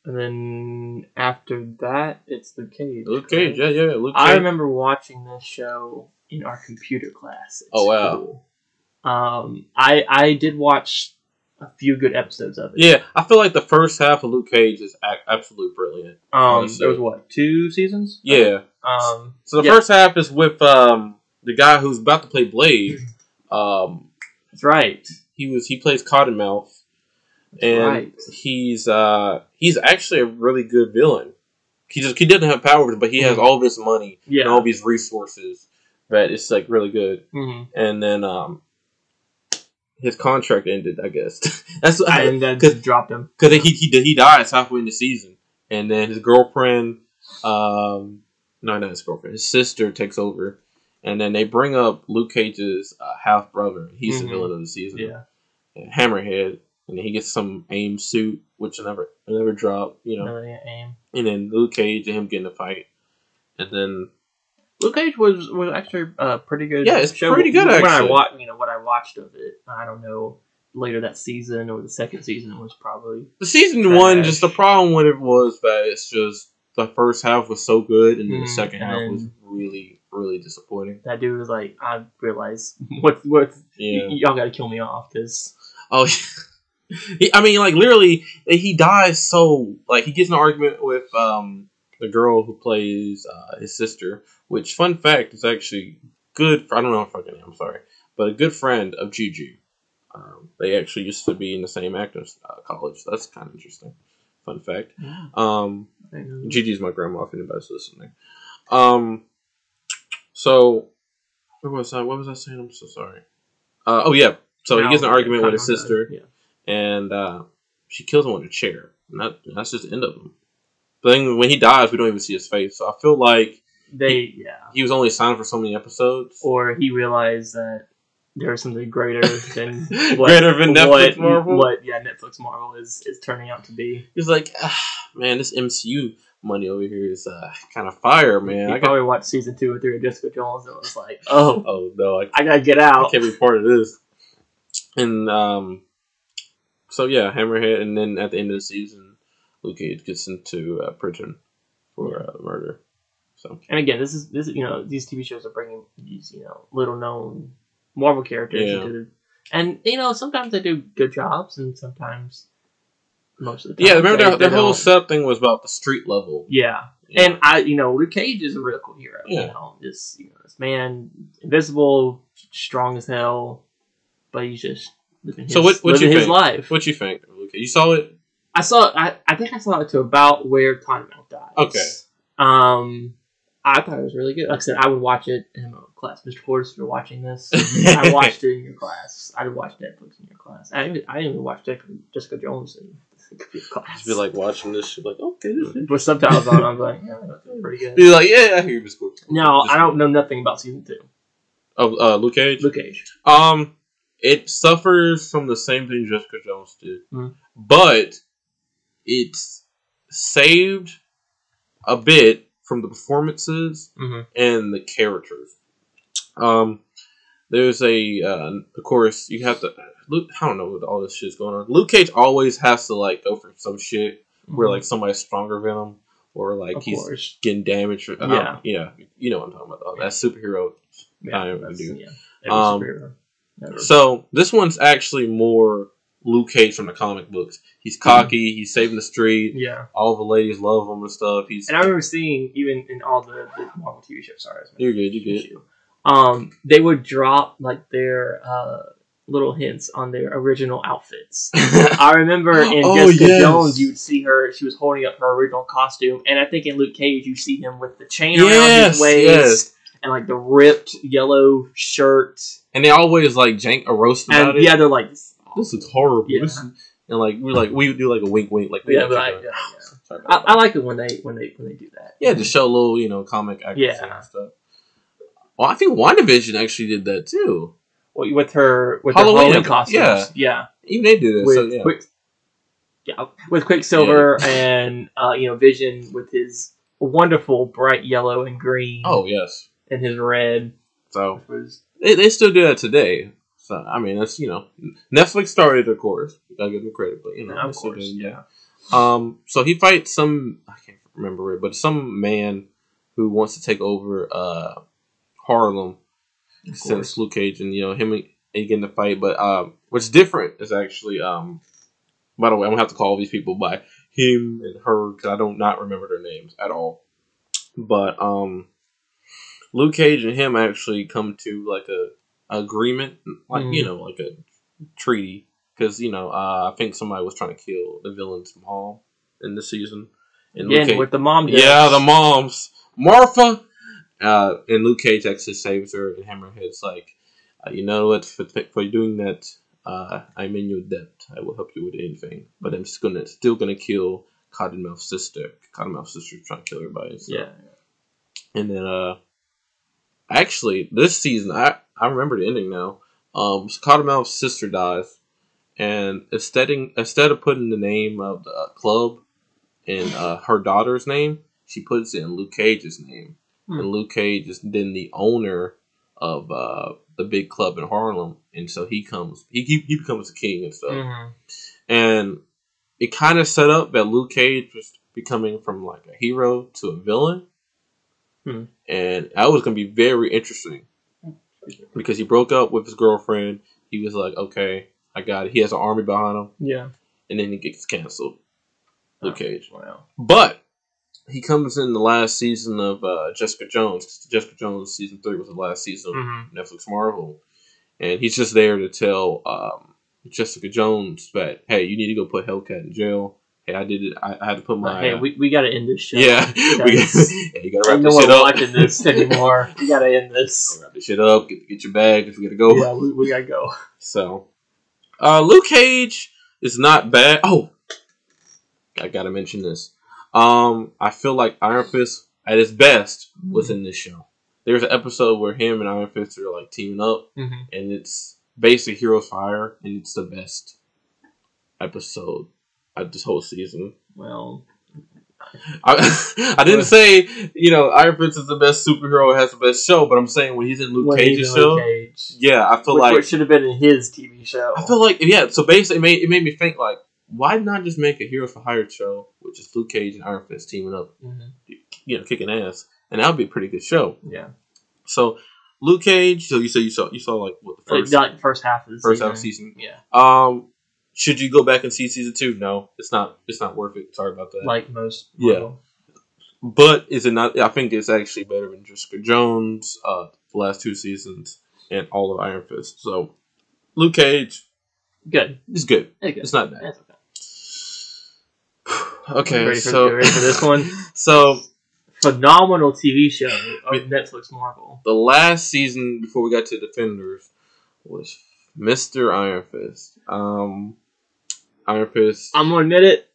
And then after that, it's Luke Cage. Luke Cage, right? yeah, Luke Cage. I remember watching this show in our computer class. Oh wow! I did watch a few good episodes of it. Yeah, I feel like the first half of Luke Cage is absolutely brilliant. There was 2 seasons? Yeah. So the first half is with the guy who's about to play Blade. That's right. He plays Cottonmouth, and he's actually a really good villain. He doesn't have powers, but he has all this money and all these resources that it's like really good. Mm-hmm. And then his contract ended, I guess. Because dropped him. Because he dies halfway in the season, and then his girlfriend, no, not his girlfriend, his sister takes over, and then they bring up Luke Cage's half brother. He's the villain of the season. Yeah, Hammerhead, and then he gets some AIM suit, which never drop. AIM. And then Luke Cage and him getting a fight, and then. Luke Cage was actually pretty good. Yeah, it's pretty good actually. What I watched of it, I don't know, later that season or the second season was probably the season 1. Just the problem with it was that it's just the first half was so good, and then the second half was really, really disappointing. That dude was like, I realized what y'all got to kill me off because literally he dies so he gets in an argument with the girl who plays his sister, which, fun fact, is actually good. I don't know her fucking name, I'm sorry. But a good friend of Gigi. They actually used to be in the same actors college. So that's kind of interesting. Fun fact. Gigi's my grandma, if anybody's listening. So, what was I saying? I'm so sorry. So he gets in an argument with his sister, and she kills him with a chair. And that's just the end of him. But then when he dies, we don't even see his face. So I feel like he was only signed for so many episodes. Or he realized that there's something greater than Netflix Marvel. Netflix Marvel is turning out to be. He's like, man, this MCU money over here is kind of fire, man. I probably watched season 2 or 3 of Jessica Jones and was like, oh no, I gotta get out. I can't be part of this. And so yeah, Hammerhead, and then at the end of the season, Luke Cage gets into prison for murder. So, and again, this is these TV shows are bringing these little known Marvel characters into and sometimes they do good jobs and sometimes most of the time. Yeah, remember their whole setup thing was about the street level. Most of the time. Yeah, remember They their whole don't- setup thing was about the street level. Yeah. Yeah. And Luke Cage is a real cool hero. Yeah. This man, invisible, strong as hell, but he's just living his, So what you living his think? life. What you think? Okay, you saw it? I think I saw it to about where Cottonmouth dies. Okay. I thought it was really good. Like I said, I would watch it in my class. Mr. Portis, if you're watching this, I watched it in your class. I would watch Netflix in your class. I didn't even watch Jessica Jones in your class. Just be like watching this shit, like, okay, this is... With subtitles on, I'm like, yeah, that's pretty good. Be like, yeah, I hear you, Mr. Portis. No, I don't know nothing about season 2. Of Luke Cage? Luke Cage. It suffers from the same thing Jessica Jones did. Mm-hmm. But it's saved a bit from the performances and the characters. There's of course, you have to. Luke, I don't know what all this shit's going on. Luke Cage always has to like go for some shit where like somebody's stronger than him, or like he's getting damaged. Yeah, you know what I'm talking about. Though. That superhero time to do. Yeah, every superhero. Never. So this one's actually more Luke Cage from the comic books. He's cocky. He's saving the street. Yeah, all the ladies love him and stuff. And I remember seeing even in all the Marvel TV shows. Sorry, you're good. They would drop like their little hints on their original outfits. I remember in Jessica Jones, you would see her; she was holding up her original costume, and I think in Luke Cage, you see him with the chain around his waist and like the ripped yellow shirt. And they always like jank a roast about it. Yeah, they're like, "This is horrible." Yeah. And like we do like a wink, like I like it when they do that. Yeah, to show a little comic accuracy and stuff. Well, I think WandaVision actually did that too. With her Halloween costumes. Yeah. Even they do this. With Quicksilver and Vision with his wonderful bright yellow and green. Oh yes. And his red. So they still do that today. So I mean that's Netflix started, of course. You gotta give them credit, but of course, yeah. So he fights some, I can't remember it, but some man who wants to take over Harlem since Luke Cage and him and get in the fight. But what's different is actually by the way, I'm gonna have to call these people by him and her because I don't not remember their names at all. But Luke Cage and him actually come to like a agreement, like like a treaty, because I think somebody was trying to kill the villain's mom in this season. And with the mom. Yeah, the moms, Martha. And Luke Cage actually saves her, and Hammerhead's like, you know what? For doing that, I'm in your debt. I will help you with anything, but I'm still gonna kill Cottonmouth's sister. Cottonmouth's sister's trying to kill everybody. So. Yeah. And then, actually, this season, I remember the ending now. Cottonmouth's sister dies, and instead of putting the name of the club in her daughter's name, she puts it in Luke Cage's name. And Luke Cage is then the owner of the big club in Harlem, and so he becomes the king and stuff. And it kind of set up that Luke Cage was becoming from like a hero to a villain, and that was going to be very interesting because he broke up with his girlfriend. He was like, "Okay, I got it." He has an army behind him. Yeah, and then he gets canceled. Luke Cage. Wow, but. He comes in the last season of Jessica Jones. Jessica Jones season 3 was the last season of Netflix Marvel, and he's just there to tell Jessica Jones that hey, you need to go put Hellcat in jail. Hey, I did it. I had to put my. Hey, we got to end this show. Yeah, you got to wrap this shit up. Watching this anymore. We got to end this. Wrap this shit up. Get your bag if we got to go. Yeah, we got to go. So, Luke Cage is not bad. Oh, I got to mention this. I feel like Iron Fist at his best was in this show. There's an episode where him and Iron Fist are like teaming up, and it's basically Heroes for Hire, and it's the best episode of this whole season. Well, I didn't say Iron Fist is the best superhero, has the best show, but I'm saying when he's in Luke Cage's show, yeah, I feel like it should have been in his TV show. I feel like So basically, it made me think like. Why not just make a Heroes for Hire show with just Luke Cage and Iron Fist teaming up, kicking ass, and that would be a pretty good show. Yeah. So Luke Cage. So you saw like what the first half of the season. Yeah. Should you go back and see season 2? No, it's not. It's not worth it. Sorry about that. Like most. Yeah. But is it not? I think it's actually better than Jessica Jones, the last 2 seasons, and all of Iron Fist. So, Luke Cage, good. It's good. It's not bad. Okay, ready for this one? So, phenomenal TV show of Netflix Marvel. The last season before we got to Defenders was Mr. Iron Fist. Iron Fist. I'm gonna admit it.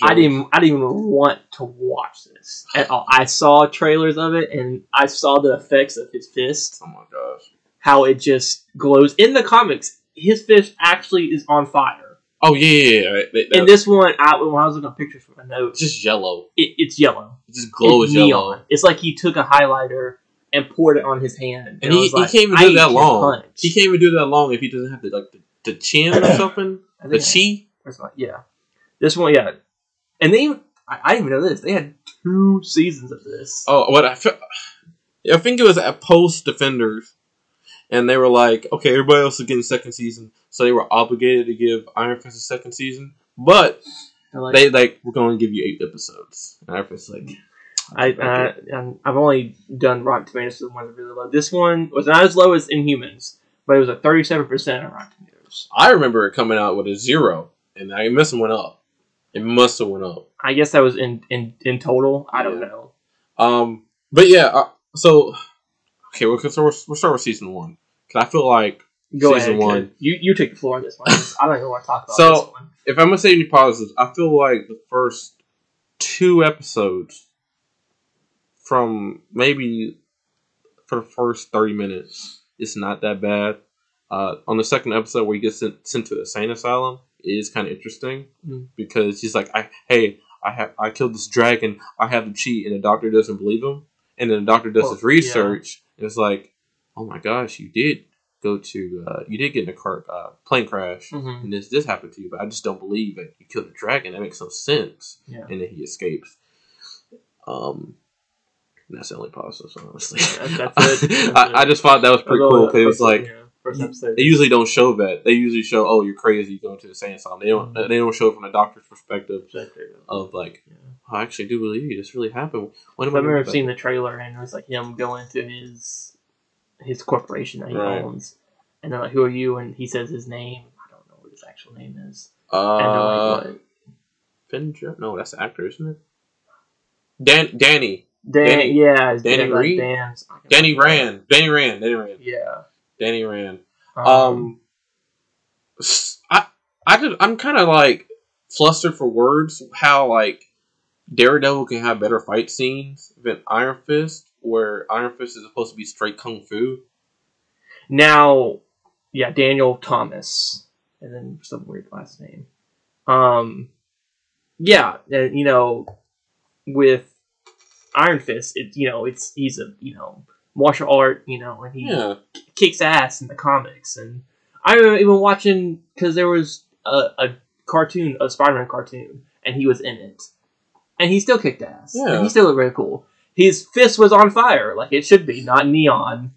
I didn't even want to watch this at all. I saw trailers of it and I saw the effects of his fist. Oh my gosh! How it just glows in the comics. His fist actually is on fire. Oh yeah. In this one, when I was looking at pictures from my notes, it's just yellow. It's yellow. It just glows yellow. It's like he took a highlighter and poured it on his hand. And he can't even do that long. He can't even do that long if he doesn't have the chin or something. The chi. Yeah. This one, yeah. And I didn't even know this. They had 2 seasons of this. Oh, what I think it was at post Defenders. And they were like, okay, everybody else is getting 2nd season, so they were obligated to give Iron Fist a 2nd season. But we're going to give you 8 episodes. And Iron Fist's like, I've only done Rotten Tomatoes, the one that really low. This one was not as low as Inhumans, but it was a 37% on Rotten Tomatoes. I remember it coming out with a 0, and it must have went up. It must have went up. I guess that was in total. I don't know. But yeah, so. Okay, we'll start with season 1. Because I feel like season 1... You take the floor on this one. I don't even want to talk about this one. If I'm going to say any positives, I feel like the first 2 episodes from maybe for the first 30 minutes, it's not that bad. On the 2nd episode where he gets sent to the insane asylum, it is kind of interesting. Because he's like, I killed this dragon, I have the chi, and the doctor doesn't believe him. And then the doctor does his research, and it's like, oh my gosh, you did get in a plane crash, and this happened to you, but I just don't believe that you killed a dragon. That makes no sense. Yeah. And then he escapes. That's the only positive, honestly. That's it. I just thought that was pretty cool, because it was like, they usually don't show that. They usually show, oh, you're crazy, you're going to the insane asylum. They don't show it from the doctor's perspective of like, I actually do believe you. This really happened. I remember seeing the trailer, and it was like him going to his corporation that he owns, and they're like, "Who are you?" And he says his name. I don't know what his actual name is. And they're like, "What?" Fincher? No, that's the actor, isn't it? Danny. Yeah. Danny Reed. Danny Rand. Yeah. Danny Rand. I'm kind of like flustered for words how like Daredevil can have better fight scenes than Iron Fist, where Iron Fist is supposed to be straight kung fu. Now, yeah, Daniel Thomas, and then some weird last name. Yeah, with Iron Fist, he's a martial art, and he kicks ass in the comics. And I remember even watching, because there was a cartoon, a Spider-Man cartoon, and he was in it. And he still kicked ass. Yeah. And he still looked very cool. His fist was on fire, like it should be, not neon.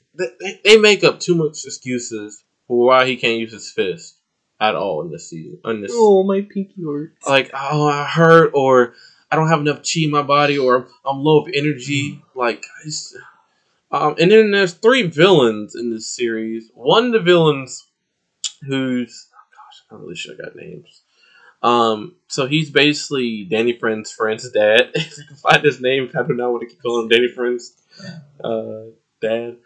They make up too much excuses for why he can't use his fist at all in this season. Oh, my pinky hurts. Like, oh, I hurt, or I don't have enough chi in my body, or I'm low of energy. Like, and then there's 3 villains in this series. One of the villains who's... Oh, gosh, I really should have got names. So he's basically Danny Friend's dad. If I can find his name, I don't know what to keep calling him. Danny Friend's dad.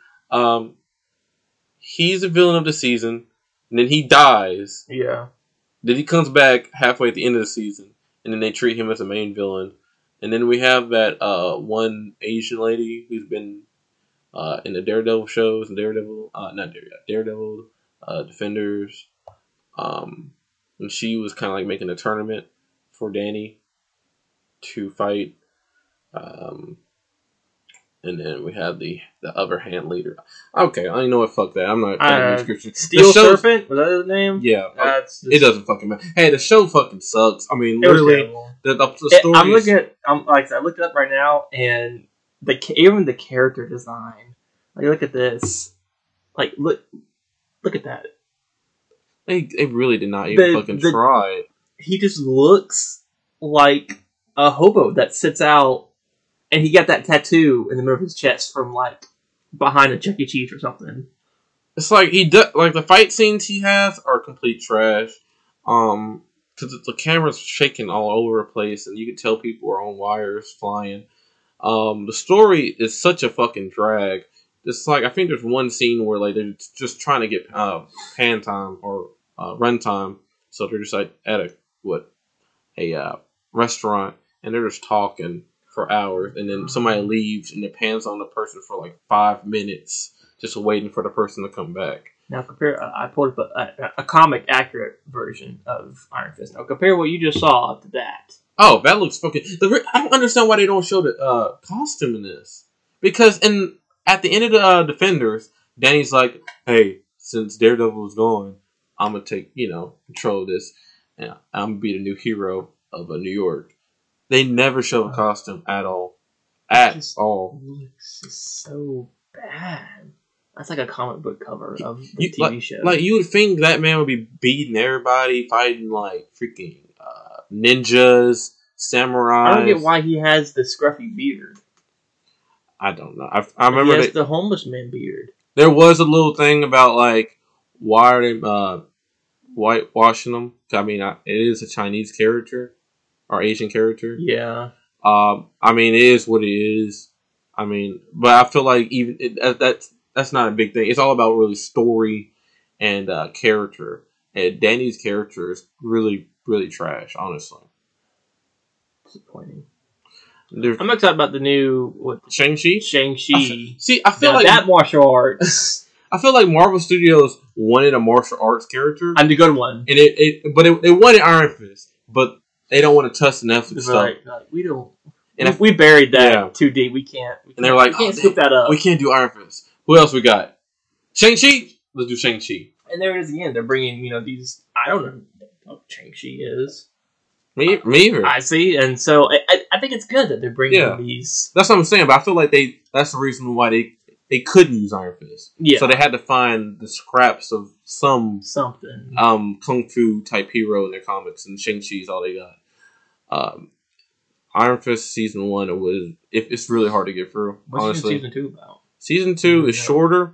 He's a villain of the season, and then he dies. Yeah. Then he comes back halfway at the end of the season, and then they treat him as a main villain. And then we have that one Asian lady who's been in the Daredevil shows, and Daredevil, Defenders. And she was kind of like making a tournament for Danny to fight. And then we have the other hand leader. Okay, I know what. Fuck that. I'm not paying description. Steel Serpent? Was that his name? Yeah. It doesn't fucking matter. Hey, the show fucking sucks. I mean, literally, the story. I looked it up right now, and even the character design. Like, look at this. Like, look at that. They really did not even fucking try it. He just looks like a hobo that sits out, and he got that tattoo in the middle of his chest from like behind a Chuck E. Cheese or something. It's like like the fight scenes he has are complete trash. Because the camera's shaking all over the place, and you can tell people are on wires flying. The story is such a fucking drag. It's like I think there's one scene where like they're just trying to get pan time or run time, so they're just like at a restaurant, and they're just talking for hours, and then somebody leaves, and it pans on the person for like 5 minutes, just waiting for the person to come back. Now compare. I pulled up a comic accurate version of Iron Fist. Now compare what you just saw to that. Oh, that looks fucking. I don't understand why they don't show the costume in this, because at the end of the Defenders, Danny's like, "Hey, since Daredevil's gone, I'm gonna take control of this, and I'm gonna be the new hero of New York." They never show a costume at all. At all. Looks so bad. That's like a comic book cover of the TV show. Like, you would think that man would be beating everybody, fighting like freaking ninjas, samurais. I don't get why he has the scruffy beard. I don't know. I remember he has the homeless man beard. There was a little thing about like why are they whitewashing him? I mean, it is a Chinese character or Asian character. Yeah. I mean, it is what it is. I mean, but I feel like that's not a big thing. It's all about really story and character. And Danny's character is really, really trash, honestly. Disappointing. I'm excited about the new Shang-Chi. I feel like that martial arts. I feel like Marvel Studios wanted a martial arts character. And a good one. And it wanted Iron Fist, but they don't want to touch the Netflix stuff. Like, we don't. And if we buried that too deep, we can't. And they're like, we can't scoop that up. We can't do Iron Fist. Who else we got? Shang-Chi. Let's do Shang-Chi. And there it is again. They're bringing these. I don't know what Shang-Chi is. Me either. I see, and so I think it's good that they're bringing these. That's what I'm saying, but I feel like that's the reason why they couldn't use Iron Fist. Yeah. So they had to find the scraps of something kung fu type hero in their comics, and Shang-Chi's all they got. Iron Fist season 1 it's really hard to get through. What's honestly. season 2 about? Season 2 is shorter.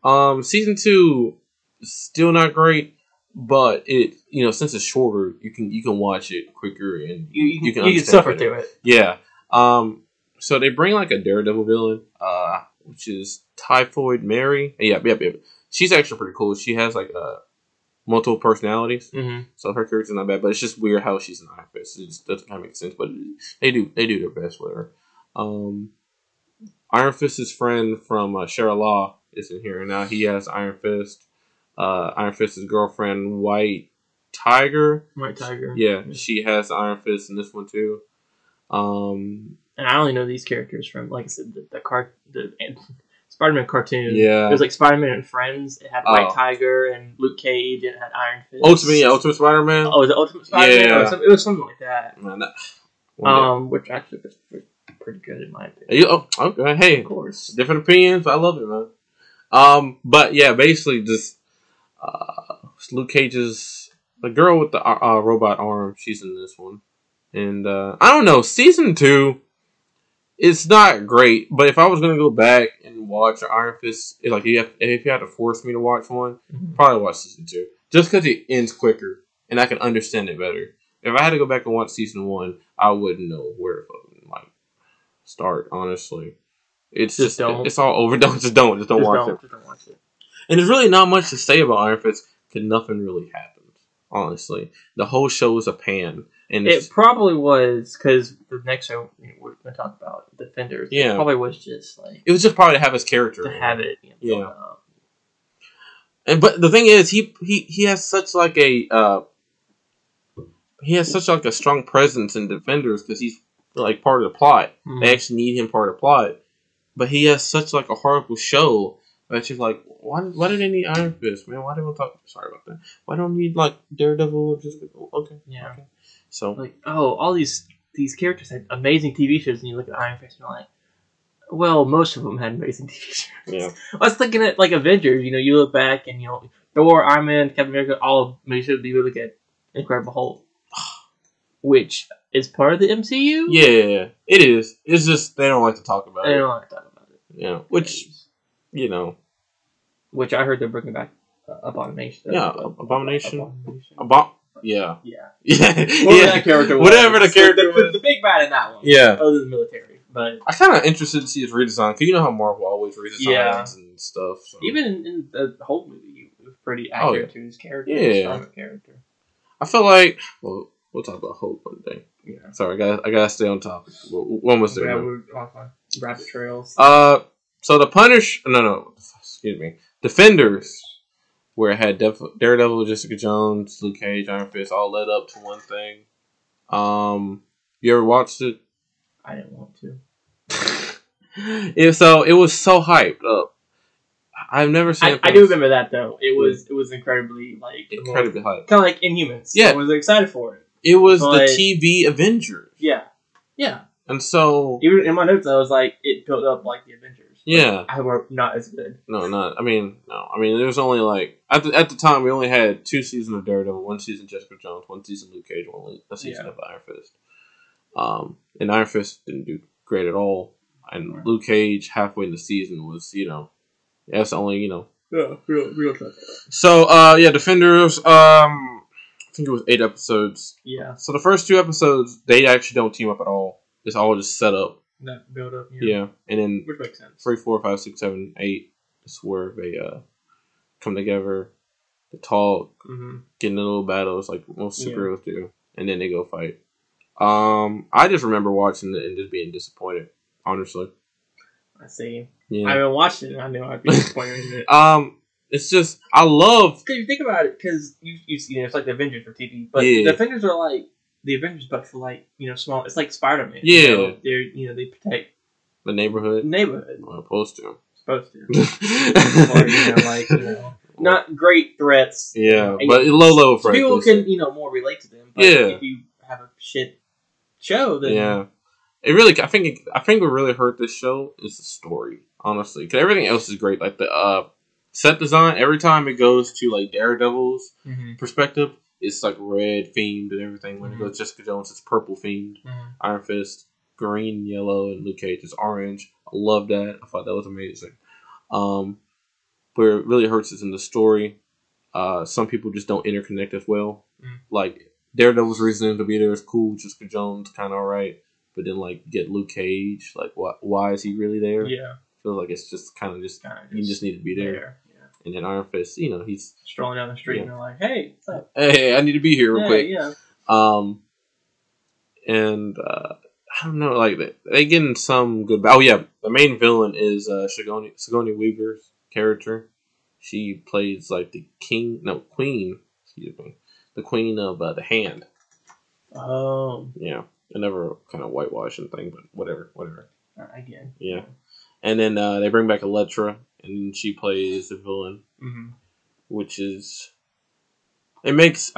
Season 2 is still not great. But since it's shorter, you can watch it quicker and you can suffer through it. Yeah. So they bring like a Daredevil villain, which is Typhoid Mary. Yeah. She's actually pretty cool. She has like multiple personalities, so her character's not bad. But it's just weird how she's an Iron Fist. It just doesn't kind of make sense. But they do their best with her. Iron Fist's friend from Shara Law is in here now. He has Iron Fist. Iron Fist's girlfriend, White Tiger. Yeah, she has Iron Fist in this one too. And I only know these characters from, like I said, the Spider-Man cartoon. Yeah, it was like Spider-Man and Friends. It had White Tiger and Luke Cage. And it had Iron Fist. Ultimate Spider-Man. Oh, was it Ultimate Spider-Man? Yeah, it was something like that. Man, which actually was pretty good in my opinion. Okay, hey, of course, different opinions. I love it, man. But yeah, basically just. Luke Cage's the girl with the robot arm. She's in this one, and I don't know. Season 2, it's not great. But if I was gonna go back and watch Iron Fist, if you had to force me to watch one, probably watch season 2, just because it ends quicker and I can understand it better. If I had to go back and watch season 1, I wouldn't know where to fucking start. Honestly, it's just it's all overdone. Just don't watch it. Just don't watch it. And there's really not much to say about Iron Fist because nothing really happened, honestly. The whole show is a pan. And it probably was, because the next show we're going to talk about, Defenders, it probably was just like... It was just probably to have his character. To have it. But the thing is, he has such like a... he has such like a strong presence in Defenders because he's like part of the plot. They actually need him part of the plot. But he has such like a horrible show... But she's like, why do they need Iron Fist, man? Why do we talk? Sorry about that. Why don't we need like Daredevil or just okay? Yeah. Okay. So all these characters had amazing TV shows, and you look at Iron Fist, and you're like, well, most of them had amazing TV shows. Yeah. I was thinking at like Avengers. You look back, and Thor, Iron Man, Captain America, all of them should be really good. Incredible Hulk, which is part of the MCU. Yeah, it is. It's just they don't like to talk about it. They don't like to talk about it. Yeah, which you know. Which I heard they're bringing back Abomination. Yeah, Abomination. Yeah. Yeah. Yeah. Whatever that character was. Whatever the character was. The big bad in that one. Yeah. Other than the military. But I'm kind of interested to see his redesign, because you know how Marvel always redesigns and stuff. So. Even in the Hulk movie, it was pretty accurate to his character. Yeah. His character. I feel like, well, we'll talk about Hulk one day. Yeah. Sorry, I gotta stay on topic. We're almost there. Yeah, we're off on rabbit trails. So the excuse me. Defenders, where it had Daredevil, Jessica Jones, Luke Cage, Iron Fist, all led up to one thing. You ever watched it? I didn't want to. It was so hyped up. I've never seen. I do remember that though. It was incredibly hyped. Kind of like Inhumans. Yeah, I was excited for it. It was the TV Avengers. Yeah. And so even in my notes, I was like, it built up like the Avengers. Yeah. I were not as good. No. I mean, there was only like at the time we only had 2 seasons of Daredevil, 1 season of Jessica Jones, 1 season of Luke Cage, 1 season of Iron Fist. And Iron Fist didn't do great at all. And Luke Cage halfway in the season was, that's only, Yeah, real tough. So, Defenders, I think it was 8 episodes. Yeah. So the first 2 episodes, they actually don't team up at all. It's all just set up. That build up. Yeah. And then which makes sense. 3, 4, 5, 6, 7, 8 is where they come together to talk, get in little battles like most superheroes do, and then they go fight. I just remember watching it and just being disappointed, honestly. I see. Yeah. I haven't watched it and I know I'd be disappointed in it. It's just, I love... Because you think about it, because it's like the Avengers for TV, but the Avengers are like the Avengers, but for like, small. It's like Spider-Man. Yeah. They're, they protect the neighborhood. Well, supposed to. Or, not great threats. Yeah, but low threats. People can, more relate to them. But if you have a shit show, then it really. I think what really hurt this show is the story, honestly, because everything else is great. Like the set design, every time it goes to like Daredevil's perspective, it's like red themed and everything. When it goes to Jessica Jones, it's purple themed. Iron Fist, green, yellow, and Luke Cage is orange. I love that. I thought that was amazing. Where it really hurts is in the story. Some people just don't interconnect as well. Like Daredevil's reason to be there is cool. Jessica Jones kind of alright, but then like get Luke Cage. Like why is he really there? Yeah, feels like it's just kind of just you just need to be there. And then Iron Fist, he's strolling down the street and they're like, "Hey, what's up? Hey, I need to be here real quick." Yeah. I don't know, like they getting some good. Oh yeah, the main villain is Sigourney Weaver's character. She plays like the queen. Excuse me, the queen of the Hand. Oh. Yeah, another kind of whitewashing thing, but whatever. Again. Yeah, and then they bring back Elektra, and she plays the villain, which is it makes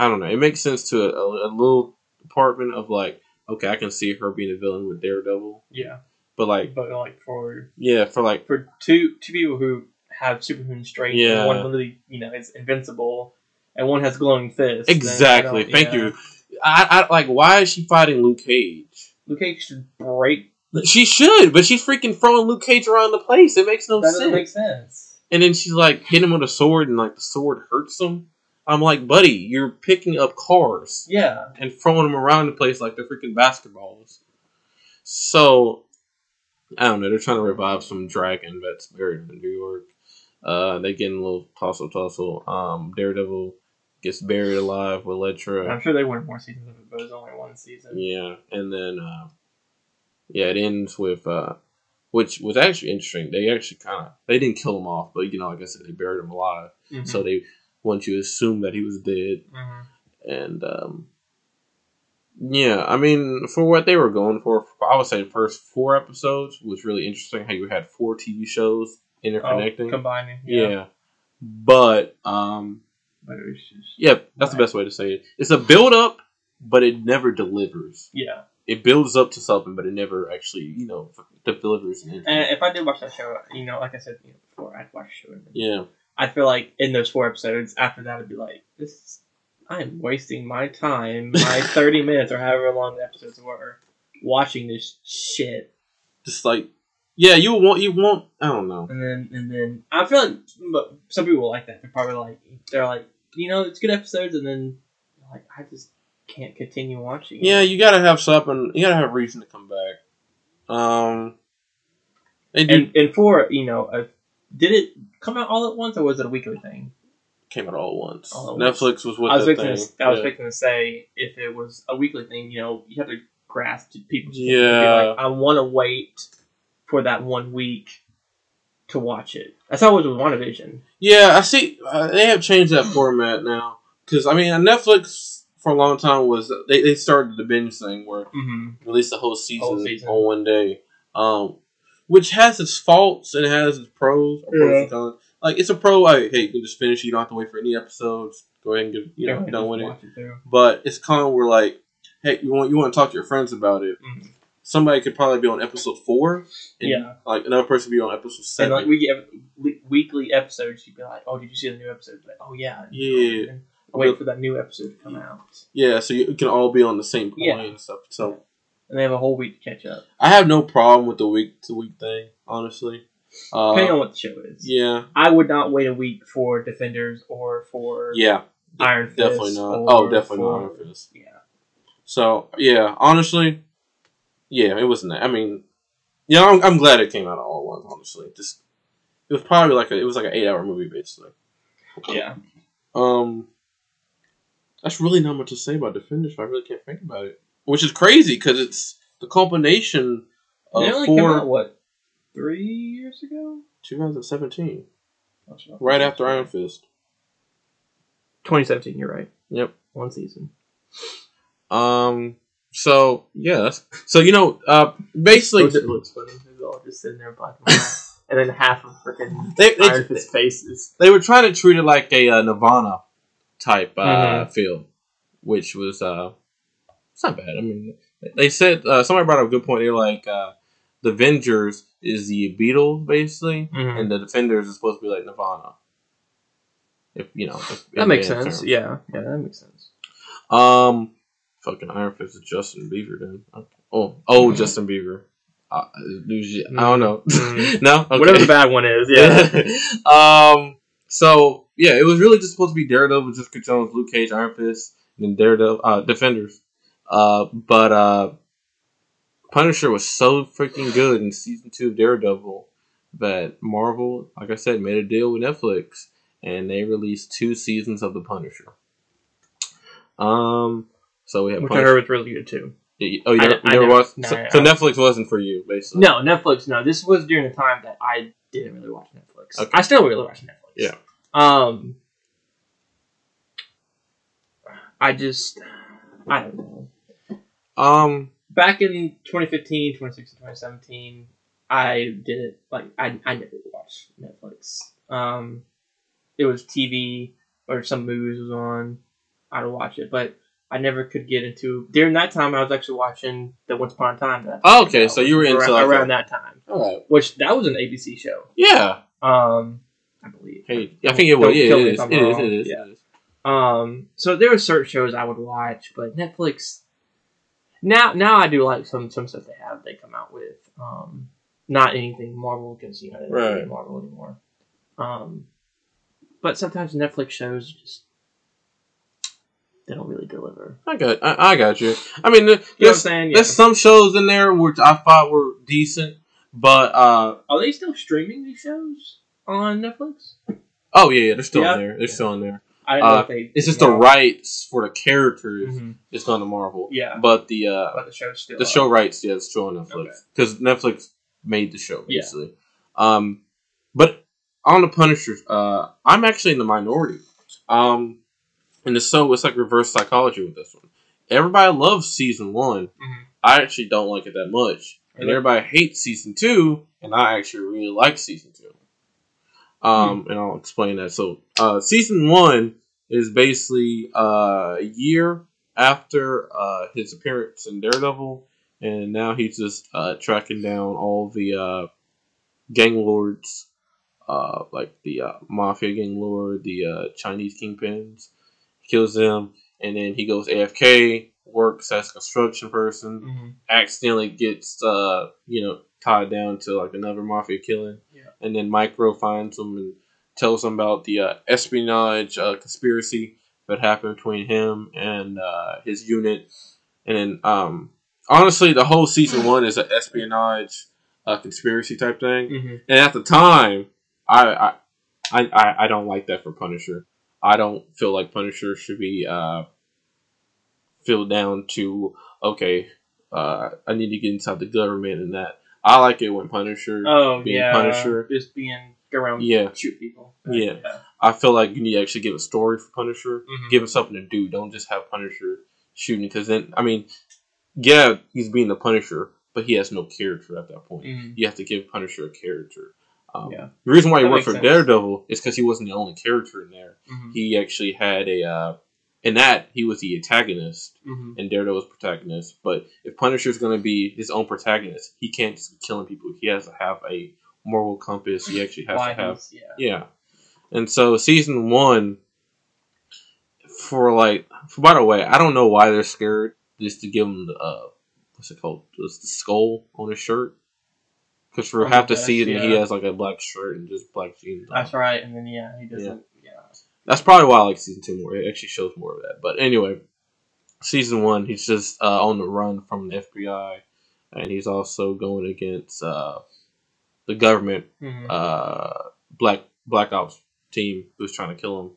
sense to a little department of like. Okay, I can see her being a villain with Daredevil. Yeah. But for two people who have superhuman strength, and one literally, is invincible, and one has glowing fists. Exactly. Thank you. I like, why is she fighting Luke Cage? Luke Cage should break. She should, but she's freaking throwing Luke Cage around the place. It makes no sense. That doesn't make sense. And then she's like hitting him with a sword, and like the sword hurts him. I'm like, buddy, you're picking up cars. Yeah. And throwing them around the place like they're freaking basketballs. So, I don't know. They're trying to revive some dragon that's buried in New York. They get in a little tussle. Daredevil gets buried alive with Elektra. I'm sure they wanted more seasons of it, but it was only 1 season. Yeah. And then, it ends with, which was actually interesting. They actually they didn't kill him off, but, like I said, they buried him alive. So they... once you assume that he was dead. And, I mean, for what they were going for, I would say the first 4 episodes was really interesting. How you had 4 TV shows interconnecting. Combining. Yeah. But it was just... that's the best way to say it. It's a build-up, but it never delivers. Yeah. It builds up to something, but it never actually, delivers. And if I did watch that show, like I said before, I'd watch the show. I feel like in those 4 episodes, after that, I'd be like, I am wasting my time, my 30 minutes or however long the episodes were, watching this shit. Just like, yeah, you want. I don't know. And then I feel like some people like that. They're like, it's good episodes, and then like I just can't continue watching. Yeah, you gotta have something. You gotta have a reason to come back. And for did it come out all at once or was it a weekly thing? Came out all at once. All at Netflix was with I was that fixing thing. I was fixing to say if it was a weekly thing, you have to grasp people's Yeah. be like, I want to wait for that 1 week to watch it. That's how it was with WandaVision. Yeah, I see. They have changed that format now because Netflix for a long time was they started the binge thing where release the whole season on one day, which has its faults and it has its pros. Pros and cons. Like it's a pro. Like, hey, you can just finish. You don't have to wait for any episodes. Go ahead and get done with it. But it's kind of where like, hey, you want to talk to your friends about it. Mm-hmm. Somebody could probably be on episode 4. And like another person be on episode 7. And like we get weekly episodes, you'd be like, "Oh, did you see the new episode?" Like, "Oh yeah." I'll wait for that new episode to come out. Yeah, so you can all be on the same point and stuff. So, and they have a whole week to catch up. I have no problem with the week-to-week thing, honestly. Depending on what the show is. Yeah. I would not wait a week for Defenders or for Iron Fist. Definitely not. Definitely not Iron Fist. Yeah. So, yeah, honestly, yeah, it wasn't that. I mean, I'm glad it came out all at once, honestly. It was probably like an 8-hour movie, basically. Yeah. That's really not much to say about Defenders. I really can't think about it. Which is crazy, because it's the combination of it only came out, 3 years ago? 2017. Right after Iron Fist. 2017, you're right. Yep. 1 season. So, yeah. Basically... It looks funny. They're all just sitting there black and white. And then half of freaking Iron Fist faces. They were trying to treat it like a Nirvana type feel. Which was... it's not bad. I mean, they said... somebody brought up a good point. They're like... the Avengers is the Beatles, basically, and the Defenders is supposed to be like Nirvana. That makes sense. Yeah, that makes sense. Fucking Iron Fist is Justin Bieber then. Okay. Justin Bieber. I don't know. No, okay. Whatever the bad one is. Yeah. So yeah, it was really just supposed to be Daredevil, Jessica Jones, Luke Cage, Iron Fist, and then Daredevil, Defenders. But Punisher was so freaking good in season 2 of Daredevil that Marvel, like I said, made a deal with Netflix and they released 2 seasons of the Punisher. So we have which I heard was really good too. Oh, you never watched? So Netflix wasn't for you, basically. No, Netflix. No, this was during the time that I didn't really watch Netflix. Okay. I still really watch Netflix. Yeah. I don't know. Back in 2015, 2016, 2017, I did it. Like I never watched Netflix. It was TV or some movies was on. I'd watch it, but I never could get into. During that time, I was actually watching the Once Upon a Time. Okay, so you were into around that time. All right. Which that was an ABC show. Yeah. I believe. Hey, I think it was. Yeah, it is. So there were certain shows I would watch, but Netflix. Now I do like some stuff they come out with. Not anything Marvel because they don't do Marvel anymore. But sometimes Netflix shows just they don't really deliver. I got you. I mean, there's some shows in there which I thought were decent, but are they still streaming these shows on Netflix? Oh yeah, they're still in there. They're still in there. I don't know if they. It's just the rights for the characters. It's not to Marvel. Yeah, but the show's still show rights. Yeah, it's still on Netflix because Netflix made the show basically. Yeah. But on the Punishers, I'm actually in the minority. And so it's like reverse psychology with this one. Everybody loves season 1. I actually don't like it that much, and everybody hates season 2, and I actually really like season 2. And I'll explain that. So, season 1 is basically a year after his appearance in Daredevil, and now he's just tracking down all the gang lords like the mafia gang lord, the Chinese kingpins. He kills them, and then he goes AFK, works as a construction person, accidentally gets tied down to like another mafia killing, and then Micro finds him and tells him about the espionage conspiracy that happened between him and his unit, and then honestly, the whole season one is an espionage conspiracy type thing, and at the time, I don't like that for Punisher. I don't feel like Punisher should be filled down to I need to get inside the government and that. I like it when Punisher Punisher, just being go around shoot people. Yeah. I feel like you need to actually give a story for Punisher, give him something to do. Don't just have Punisher shooting, because then he's being the Punisher, but he has no character at that point. You have to give Punisher a character. The reason why he worked for Daredevil is because he wasn't the only character in there. He actually had in that he was the antagonist and Daredevil was protagonist. But if Punisher's going to be his own protagonist, he can't just be killing people. He has to have a moral compass. He actually has to have And so season one, by the way, I don't know why they're scared just to give him the what's it called? Just the skull on his shirt. Because for half the season, he has like a black shirt and just black jeans. That's right, and then he doesn't. That's probably why I like season 2 more. It actually shows more of that. But anyway, season 1, he's just on the run from the FBI, and he's also going against the government, Black Ops team who's trying to kill him.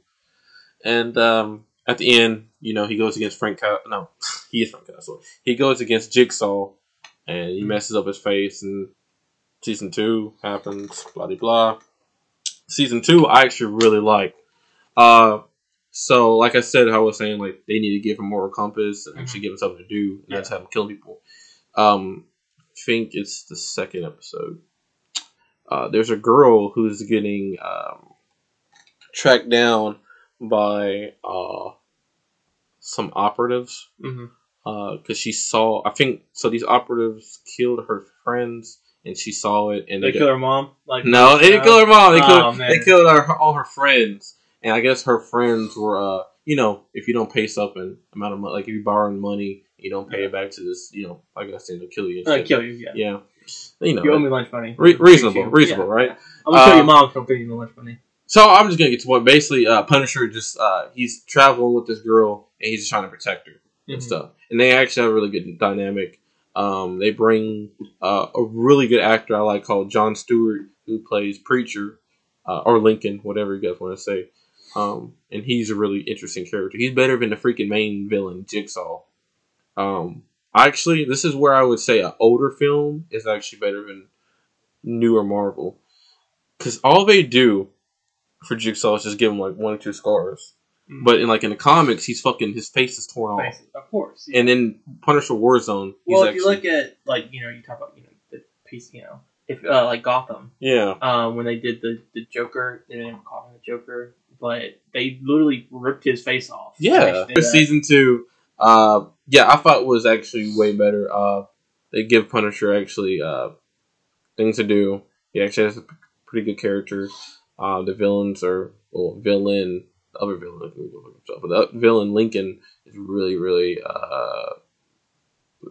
And at the end, he goes against Frank Castle. No, he is Frank Castle. He goes against Jigsaw, and he messes up his face, and season 2 happens, blah, blah, blah. Season 2, I actually really like. So, like I said, I was saying, like, they need to give him moral compass and actually give him something to do, and that's have him kill people. I think it's the second episode. There's a girl who's getting tracked down by some operatives because she saw. I think so. These operatives killed her friends, and she saw it. And they killed her mom. No, they didn't kill her mom. They killed all her friends. And I guess her friends were, if you don't pay something amount of money, like if you borrow money, you don't pay it back to this, I guess they'll kill you. Kill you, yeah. You owe me lunch money. Reasonable, right? I'm gonna kill your mom if don't pay you lunch money. So I'm just gonna get to what basically Punisher just he's traveling with this girl and he's just trying to protect her and stuff. And they actually have a really good dynamic. They bring a really good actor I like called Jon Stewart, who plays Preacher or Lincoln, whatever you guys want to say. And he's a really interesting character. He's better than the freaking main villain, Jigsaw. Actually, this is where I would say an older film is actually better than newer Marvel. Because all they do for Jigsaw is just give him like 1 or 2 scars. But in the comics, his face is torn off. Of course. Yeah. And then Punisher Warzone. Well, if you look at you talk about the piece, if like Gotham. Yeah. When they did the Joker, they didn't call him the Joker, but they literally ripped his face off. Yeah. Season 2, I thought was actually way better. They give Punisher actually things to do. He actually has a pretty good character. The villains are the other villain, but the villain Lincoln is really, really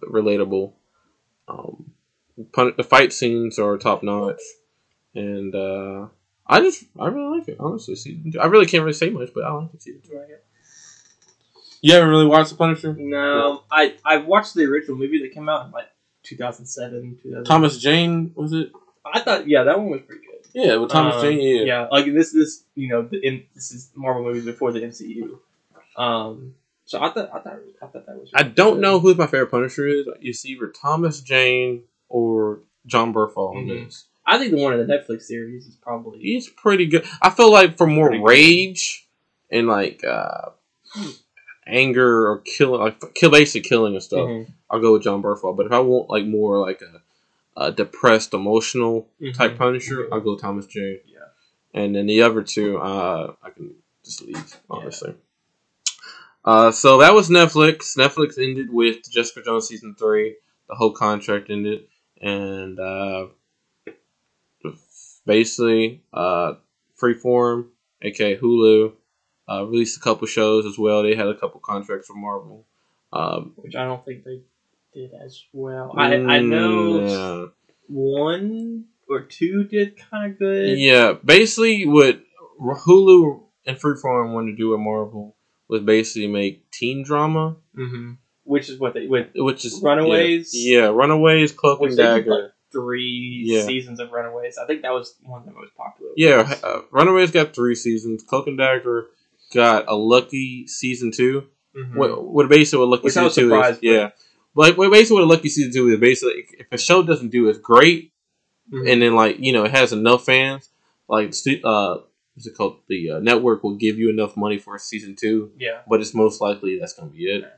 relatable. The fight scenes are top notch, and I really like it. Honestly, season 2. I really can't really say much, but I like it. Season 2, I guess. You haven't really watched The Punisher? No, I watched the original movie that came out in 2007. Thomas Jane, was it? I thought that one was pretty good. Yeah, with Thomas Jane. Yeah, this this is Marvel movies before the MCU. So I thought that was. Really I don't know who my favorite Punisher is. You see either Thomas Jane or John Bernthal in this. I think the one in the Netflix series is probably. He's pretty good. I feel like for more rage and anger or killing, basically killing and stuff, I'll go with John Bernthal. But if I want more a depressed, emotional type Punisher, I'll go Thomas Jane. Yeah. And then the other two, I can just leave, honestly. So that was Netflix. Netflix ended with Jessica Jones season 3. The whole contract ended. And basically Freeform, aka Hulu, released a couple shows as well. They had a couple contracts from Marvel. Which I don't think they did as well. I know one or two did kind of good. Yeah, basically what Hulu and Freeform wanted to do with Marvel was basically make teen drama. Mm-hmm. Which is what they which is Runaways. Yeah, Runaways, Cloak and Dagger. Like 3 seasons of Runaways. I think that was one of the most popular. Yeah, Runaways got 3 seasons. Cloak and Dagger got a lucky season 2. Mm-hmm. What basically what lucky season 2 is? Yeah, but basically what a lucky season 2 is basically if a show doesn't do as great, and then it has enough fans, what's it called? The network will give you enough money for season 2. Yeah, but it's most likely that's gonna be it. Yeah.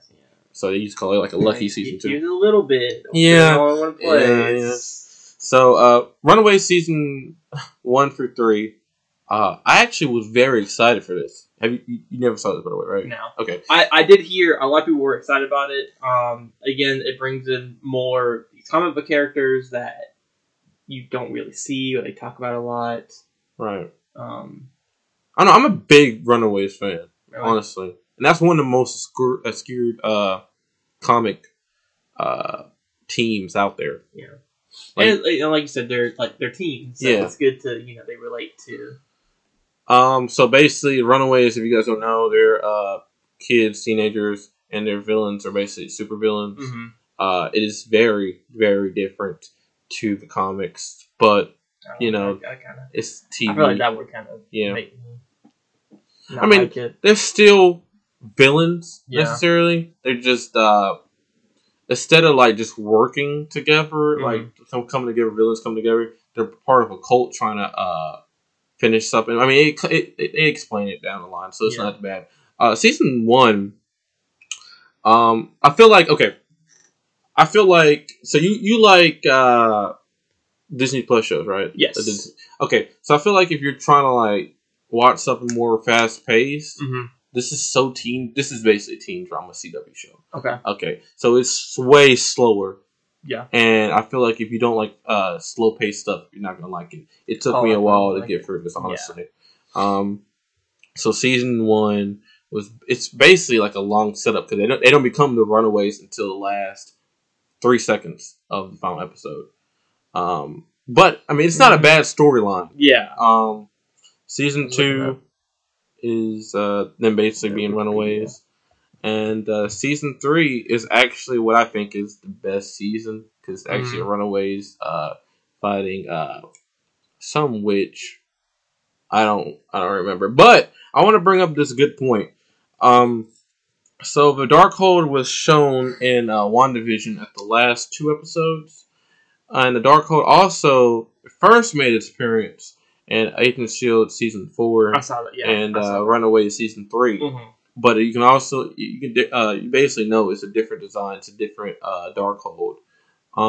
So they used to call it like a lucky season 2. Use a little bit. Yeah. So Runaway season 1 through 3. I actually was very excited for this. Have you never saw this, by the way, right? No. Okay. I did hear a lot of people were excited about it. Again, it brings in more comic book characters that you don't really see or they talk about a lot. Right. I know. I'm a big Runaways fan, honestly, and that's one of the most obscured comic teams out there. Yeah. And like you said, they're teens. So it's good to they relate to. So basically, Runaways, if you guys don't know, they're kids, teenagers, and their villains are basically super villains. Mm-hmm. It is very, very different to the comics, but it's TV. I feel like that would kind of make me they're still villains necessarily. They're just instead of like just working together, like coming together, villains come together. They're part of a cult trying to finish something. I mean, they explain it down the line, so it's not bad. Season 1, I feel like so you like Disney Plus shows, right? Yes. Okay, so I feel like if you're trying to like watch something more fast paced, this is basically a teen drama CW show. Okay, so it's way slower. Yeah. And I feel like if you don't like slow paced stuff, you're not gonna like it. It took me a while to get through this, honestly. Yeah. So season 1 it's basically like a long setup because they don't become the Runaways until the last 3 seconds of the final episode. But I mean it's not a bad storyline. Yeah. Season 2 is them basically being Runaways. And season 3 is actually what I think is the best season because it's actually Runaways fighting some witch. I don't remember, but I want to bring up this good point. So the Darkhold was shown in WandaVision at the last 2 episodes, and the Darkhold also first made its appearance in Agent Shield season 4. I saw that, and Runaways season 3. Mm-hmm. But you can basically know it's a different design. It's a different Darkhold. I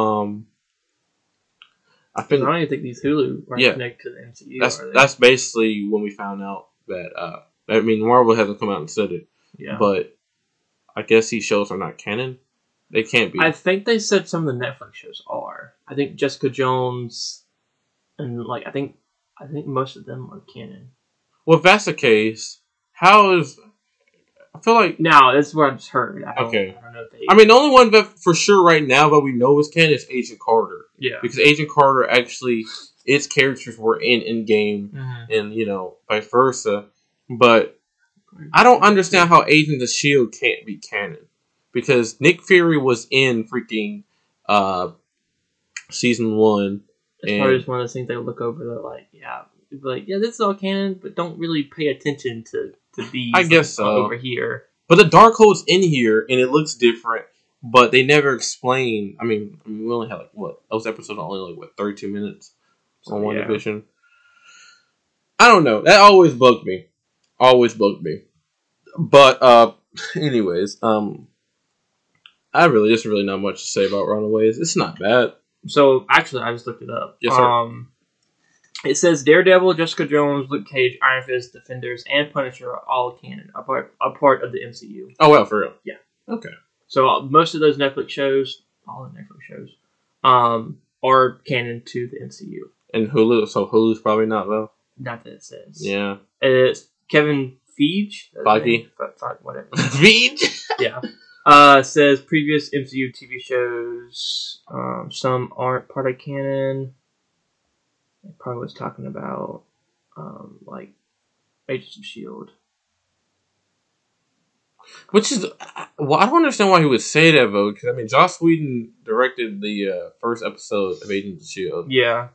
don't even think these Hulu are connected to the MCU. That's basically when we found out that Marvel hasn't come out and said it. Yeah. But I guess these shows are not canon. They can't be. I think they said some of the Netflix shows are. I think Jessica Jones and I think most of them are canon. Well, if that's the case, how is I feel like now that's what I just heard. I don't know if the only one that for sure right now that we know is canon is Agent Carter. Yeah, because Agent Carter actually its characters were in Endgame, and vice versa. But I don't understand how Agents of S.H.I.E.L.D. can't be canon because Nick Fury was in freaking season 1. It's probably just one of those things they look over. They're this is all canon, but don't really pay attention to these. I guess so. Over here. But the Darkhold's in here, and it looks different, but they never explain. I mean we only had those episodes are only 32 minutes on WandaVision. I don't know. That always bugged me. But anyways, there's really not much to say about Runaways. It's not bad. So actually, I just looked it up. Yes, sir. It says Daredevil, Jessica Jones, Luke Cage, Iron Fist, Defenders, and Punisher are all canon, a part of the MCU. Oh, well, for real? Yeah. Okay. So most of those all the Netflix shows, are canon to the MCU. And Hulu, so Hulu's probably not though. Not that it says. Yeah. It's Kevin Feige. Feige. Whatever. Feige. Yeah. Says previous MCU TV shows. Some aren't part of canon. It probably was talking about like Agents of Shield. Which is, well, I don't understand why he would say that though. Because I mean, Joss Whedon directed the first episode of Agents of Shield. Yeah.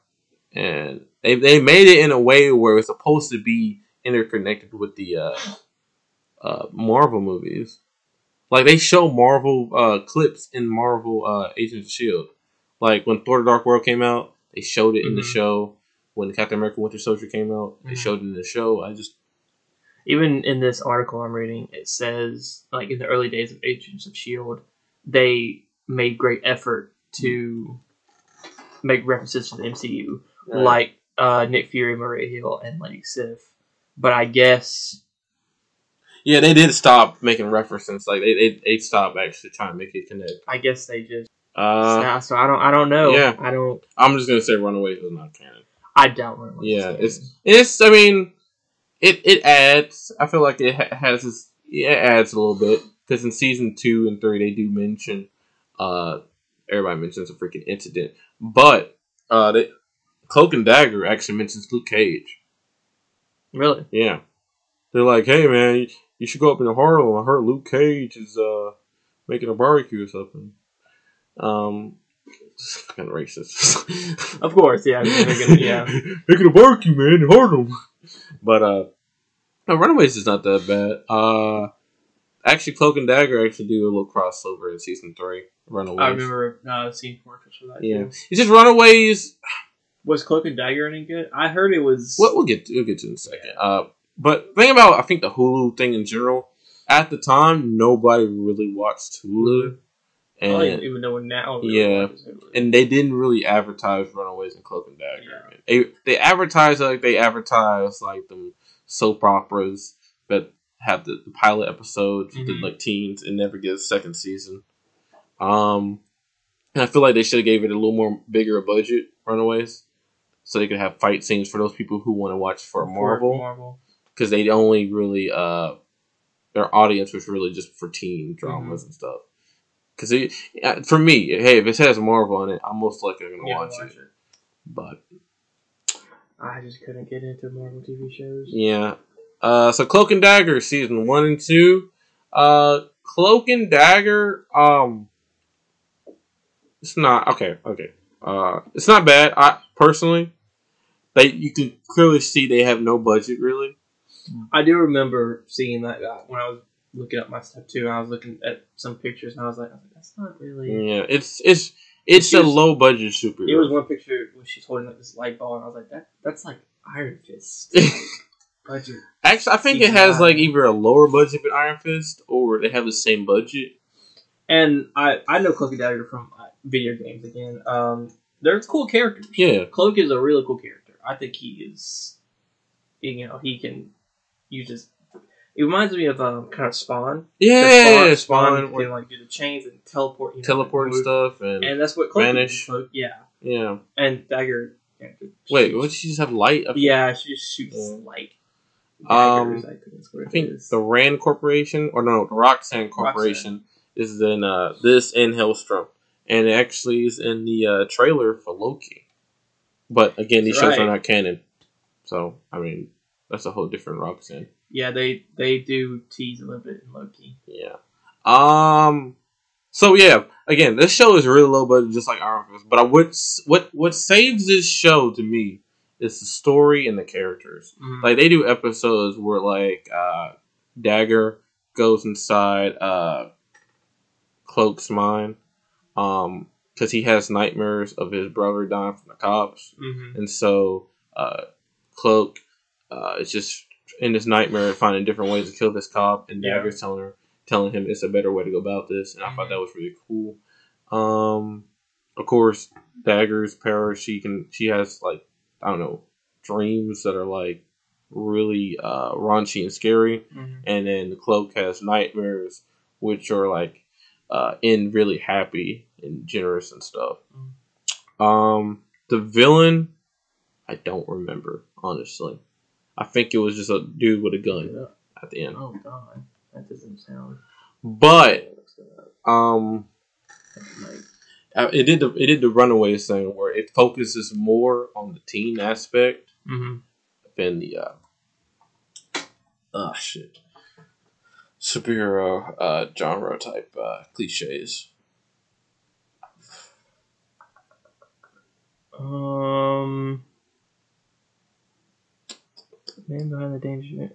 And they made it in a way where it's supposed to be interconnected with the Marvel movies. Like, they show Marvel clips in Marvel Agents of S.H.I.E.L.D. Like, when Thor: The Dark World came out, they showed it in the show. When Captain America: Winter Soldier came out, they showed it in the show. Even in this article I'm reading, it says, like, in the early days of Agents of S.H.I.E.L.D., they made great effort to make references to the MCU. Right. Like Nick Fury, Maria Hill, and Lady Sif. But I guess... Yeah, they did stop making references. Like, they stopped actually trying to make it connect. I guess they just... so I don't know. Yeah. I'm just going to say Runaways is not canon. I doubt Runaways. Yeah, it's I mean... It adds. I feel like it has this. It adds a little bit because in season 2 and 3 they do mention. Everybody mentions a freaking incident, but Cloak and Dagger actually mentions Luke Cage. Really? Yeah. They're like, hey man, you should go up into Harlem. I heard Luke Cage is making a barbecue or something. It's kind of racist. Of course, yeah. Making a barbecue, man, in Harlem. But no, Runaways is not that bad. Actually, Cloak and Dagger actually do a little crossover in season 3. Runaways. I remember seeing portraits for that. Yeah, too. It's just Runaways. Was Cloak and Dagger any good? I heard it was. We'll get to it in a second. Yeah. But the thing about I think the Hulu thing in general, at the time nobody really watched Hulu. And I don't even know now. Yeah, and they didn't really advertise Runaways and Cloak and Dagger. Yeah. They advertise like the soap operas that have the pilot episodes with like teens and never get a second season. And I feel like they should have gave it a little more bigger a budget, Runaways, so they could have fight scenes for those people who want to watch for Marvel. Because they only really their audience was really just for teen dramas and stuff. Because for me, hey, if it has Marvel on it, I'm most likely going to watch it. But I just couldn't get into Marvel TV shows. Yeah. So Cloak and Dagger season 1 and 2. Cloak and Dagger. It's not okay. It's not bad. Personally, you can clearly see they have no budget really. I do remember seeing that when I was looking up my stuff too. I was looking at some pictures and I was like, that's not really. Yeah, it's a low budget superhero. It was one picture where she's holding like this light ball, and I was like, that's like Iron Fist budget. Actually, I think it has like either a lower budget than Iron Fist, or they have the same budget. And I know Cloak and Dagger from video games again. They're cool characters. Yeah, Cloak is a really cool character. I think he is. He can use his. It reminds me of kind of Spawn. Yeah, Spawn can like do the chains and teleport. And stuff, and that's what Cloak vanish. Yeah. And Dagger. Wait, would she just have light? Yeah, she just shoots light. Daggers, I think the Rand Corporation, or no, the Roxanne Corporation is in this in Hellstrom, and it actually is in the trailer for Loki. But again, these shows are not canon, so I mean that's a whole different Roxanne. Yeah, they do tease a little bit in Loki. Yeah. So yeah, again, this show is really low budget, just like Iron Fist. But what saves this show to me is the story and the characters. Mm-hmm. Like they do episodes where like Dagger goes inside Cloak's mind, because he has nightmares of his brother dying from the cops, and so Cloak is just in this nightmare finding different ways to kill this cop, and Dagger's telling him it's a better way to go about this, and I thought that was really cool. Of course, Dagger's power, she has like, I don't know, dreams that are like really raunchy and scary, and then the Cloak has nightmares which are like really happy and generous and stuff. The villain, I don't remember, honestly. I think it was just a dude with a gun at the end. Oh god, that doesn't sound. But it did the Runaways thing where it focuses more on the teen aspect than the superhero genre type cliches. Man behind the danger.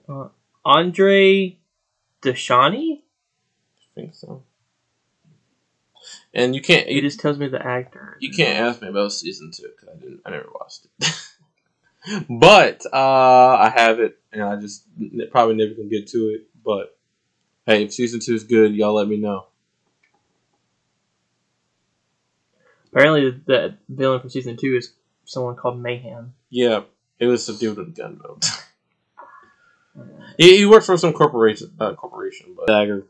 Andre Deshani? I think so. And you can't. It just tells me the actor. You can't ask me about season 2 because I never watched it. But I have it, and I just probably never can get to it. But hey, if season 2 is good, y'all let me know. Apparently, the villain from season 2 is someone called Mayhem. Yeah, it was a dude with a gun though. He works for some corporation, but Dagger.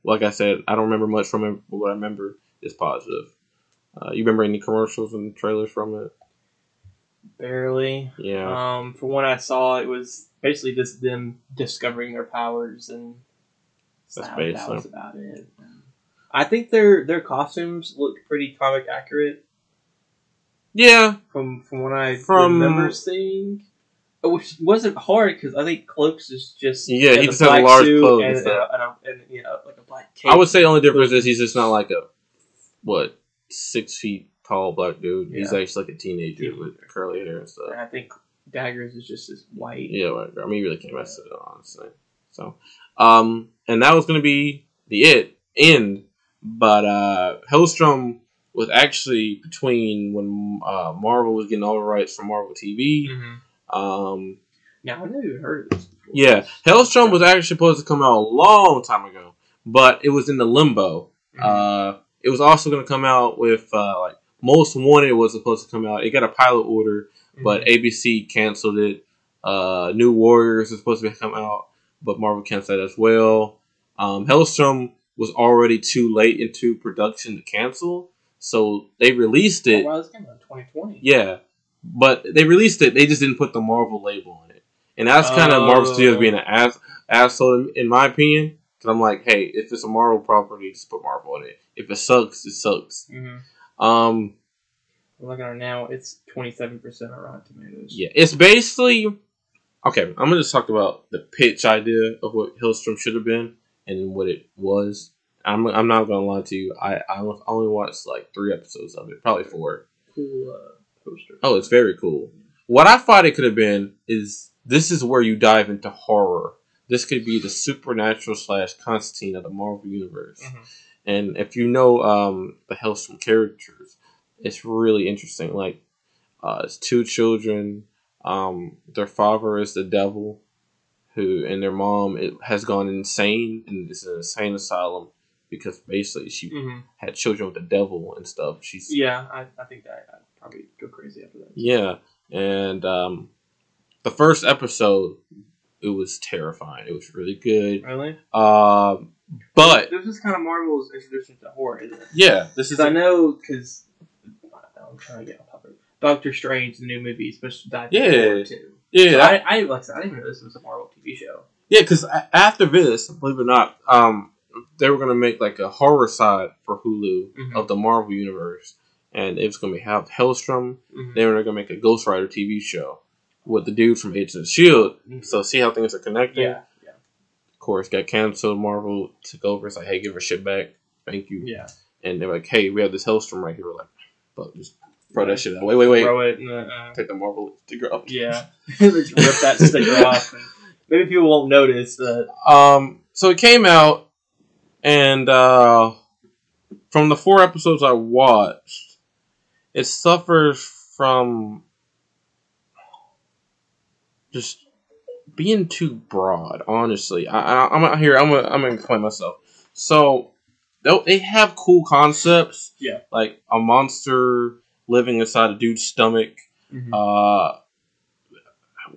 Like I said, I don't remember much from it, but what I remember is positive. You remember any commercials and trailers from it? Barely. Yeah. From what I saw, it was basically just them discovering their powers, and that was about it. I think their costumes look pretty comic accurate. Yeah. From what I remember seeing. Which wasn't hard because I think Cloaks is just he just has a large clothes and like a black cape. I would say the only difference is he's just not like a 6 feet tall black dude. Yeah. He's actually like a teenager with curly hair and stuff. And I think Daggers is just this white. Yeah, I mean, he really can't mess it up, honestly. So, and that was gonna be the end, but Hellstrom was actually between when Marvel was getting all the rights from Marvel TV. Now I never even heard of this before. Yeah, Hellstrom was actually supposed to come out a long time ago, but it was in the limbo. It was also going to come out with like Most Wanted was supposed to come out. It got a pilot order, but ABC canceled it. New Warriors was supposed to come out, but Marvel canceled that as well. Hellstrom was already too late into production to cancel, so they released it. Wow, this came out in 2020. Yeah. But they released it. They just didn't put the Marvel label on it, and that's kind of Marvel Studios being an asshole in my opinion. Because I'm like, hey, if it's a Marvel property, just put Marvel on it. If it sucks, it sucks. I'm looking at it now. It's 27% on Rotten Tomatoes. Yeah, it's basically okay. I'm gonna just talk about the pitch idea of what Hellstrom should have been and what it was. I'm not gonna lie to you. I only watched like 3 episodes of it, probably 4. Cool. Poster. Oh, it's very cool. What I thought it could have been is this is where you dive into horror. This could be the supernatural / Constantine of the Marvel Universe. And if you know the Hellstrom characters, it's really interesting. Like, it's 2 children. Their father is the devil, and their mom has gone insane, and it's an insane asylum because basically she had children with the devil and stuff. I think that I'd probably go crazy after that. Yeah, and the first episode, it was terrifying. It was really good. Really? But this is kind of Marvel's introduction to horror, isn't it? Yeah, this is. I know because I'm trying to get on top of it. Doctor Strange, the new movie, is supposed to dive into horror too. Yeah, so I didn't even know this was a Marvel TV show. Yeah, because after this, believe it or not, they were gonna make like a horror side for Hulu of the Marvel universe, and it was gonna have Hellstrom. They were gonna make a Ghost Rider TV show with the dude from Agents of Shield. So see how things are connected. Yeah. Of course, got canceled. Marvel took over. It's like, hey, give her shit back. Thank you. Yeah. And they're like, hey, we have this Hellstrom right here. We're like, but just throw that shit out. Wait. Throw it. Take the Marvel sticker off. Yeah. Just rip that sticker off. And maybe people won't notice that. So it came out, and from the 4 episodes I watched, it suffers from just being too broad. Honestly, I'm out here. I'm gonna explain myself. So they have cool concepts. Yeah. Like a monster living inside a dude's stomach.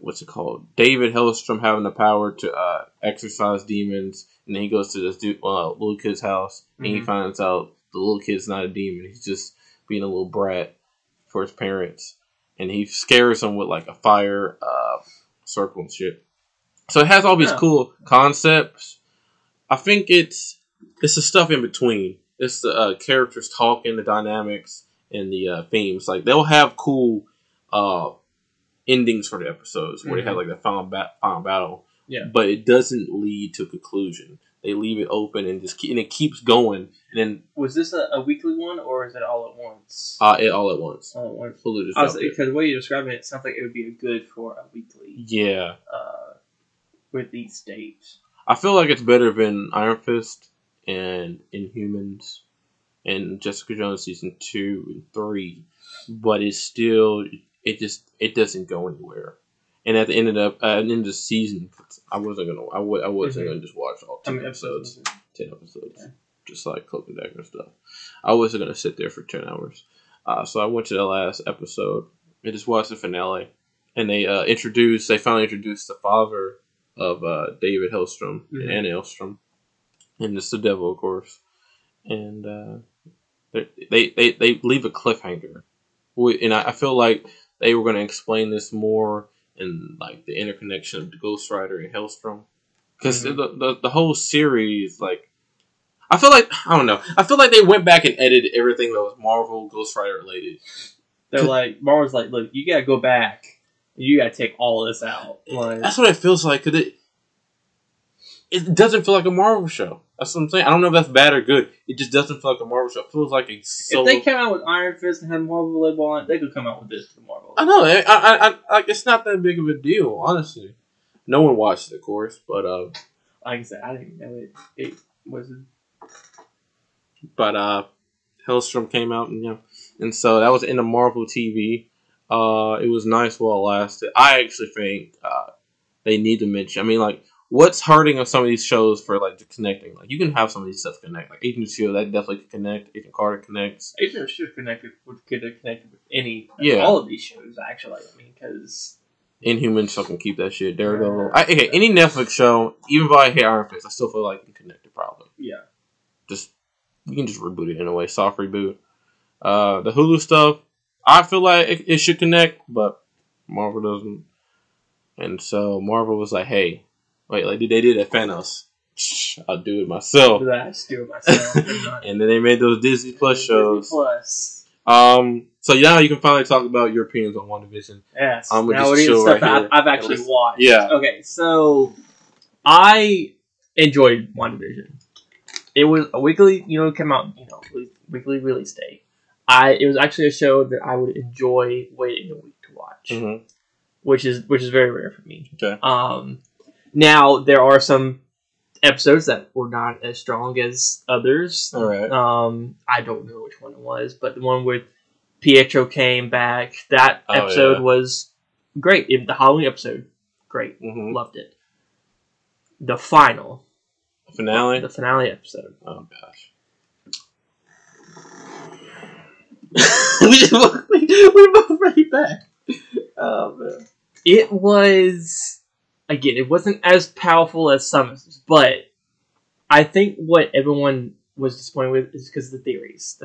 What's it called? David Hellstrom having the power to exorcise demons, and then he goes to this little kid's house, and he finds out the little kid's not a demon; he's just being a little brat for his parents. and he scares them with like a fire circle and shit. So it has all these cool concepts. I think it's the stuff in between. It's the characters talking, the dynamics, and the themes. Like they'll have cool endings for the episodes where they have like the final battle. Yeah, but it doesn't lead to a conclusion. They leave it open and and it keeps going. And then was this a weekly one or is it all at once? It all at once. All at once. Because the way you're describing it, it sounds like it would be good for a weekly. Yeah. With these dates. I feel like it's better than Iron Fist and Inhumans and Jessica Jones season 2 and 3, but it's still it doesn't go anywhere. And at the end of the season, I wasn't gonna just watch all 10 episodes, just like Cloak and Dagger and stuff. I wasn't gonna sit there for 10 hours. So I went to the last episode and just watched the finale, and they finally introduced the father of David Hellstrom and Anna Hellstrom, and it's the devil, of course. And they leave a cliffhanger, and I feel like they were going to explain this more in like the interconnection of the Ghost Rider and Hellstrom, because the whole series, like I feel like they went back and edited everything that was Marvel Ghost Rider related. They're like Marvel's like, look, you gotta go back. You gotta take all this out. Like, that's what it feels like. Cause it doesn't feel like a Marvel show. That's what I'm saying. I don't know if that's bad or good. It just doesn't feel like a Marvel show. It feels like a solo. If they came out with Iron Fist and had Marvel label on it, they could come out with this for Marvel. I know. I it's not that big of a deal, honestly. No one watched it, of course, but like I said, I didn't know it wasn't. But Hellstrom came out, and so that was in the Marvel TV. It was nice while it lasted. I actually think they need to mention. I mean, like, what's hurting of some of these shows for like connecting? Like, you can have some of these stuff connect. Like Agent of S.H.I.E.L.D., that definitely can connect. Agent Carter connects. Agent of S.H.I.E.L.D. could have connected with any, all of these shows actually. I mean, because Inhumans fucking keep that shit. Daredevil. Any Netflix show, even if I hate Iron Fist, I still feel like you can connect it probably. Yeah. You can just reboot it in a way, soft reboot. The Hulu stuff, I feel like it should connect, but Marvel doesn't. And so Marvel was like, "Hey, wait, like they did at Thanos. I'll do it myself." And then they made those Disney Plus shows. So now you can finally talk about your opinions on WandaVision. Yes. I'm now what is stuff that I've actually watched. Yeah. Okay, so I enjoyed WandaVision. It was a weekly, came out, weekly release date. It was actually a show that I would enjoy waiting a week to watch, which is very rare for me. Okay. Now there are some episodes that were not as strong as others. All right. I don't know which one it was, but the one with Pietro came back. That episode was great. The Halloween episode, great. Loved it. The finale. The finale episode. Oh gosh. we both right back. Oh man. It was, again, it wasn't as powerful as some, but I think what everyone was disappointed with is because of the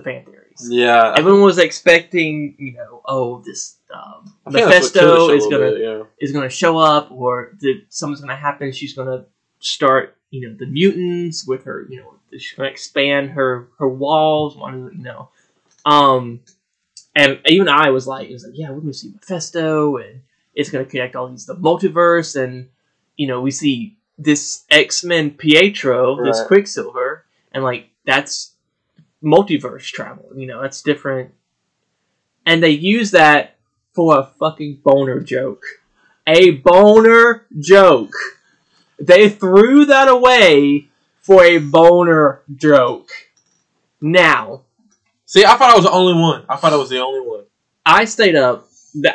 fan theories. Yeah. Everyone was expecting, this Mephisto is gonna show up, or something's gonna happen. She's gonna start, the mutants with her, she's gonna expand her walls. And even I was like, yeah, we're gonna see Mephisto, and it's gonna connect all the multiverse, and we see this X-Men Pietro, this Quicksilver, and like that's multiverse travel. That's different, and they use that for a fucking boner joke. A boner joke. They threw that away for a boner joke. Now. See, I thought I was the only one. I thought I was the only one. I stayed up.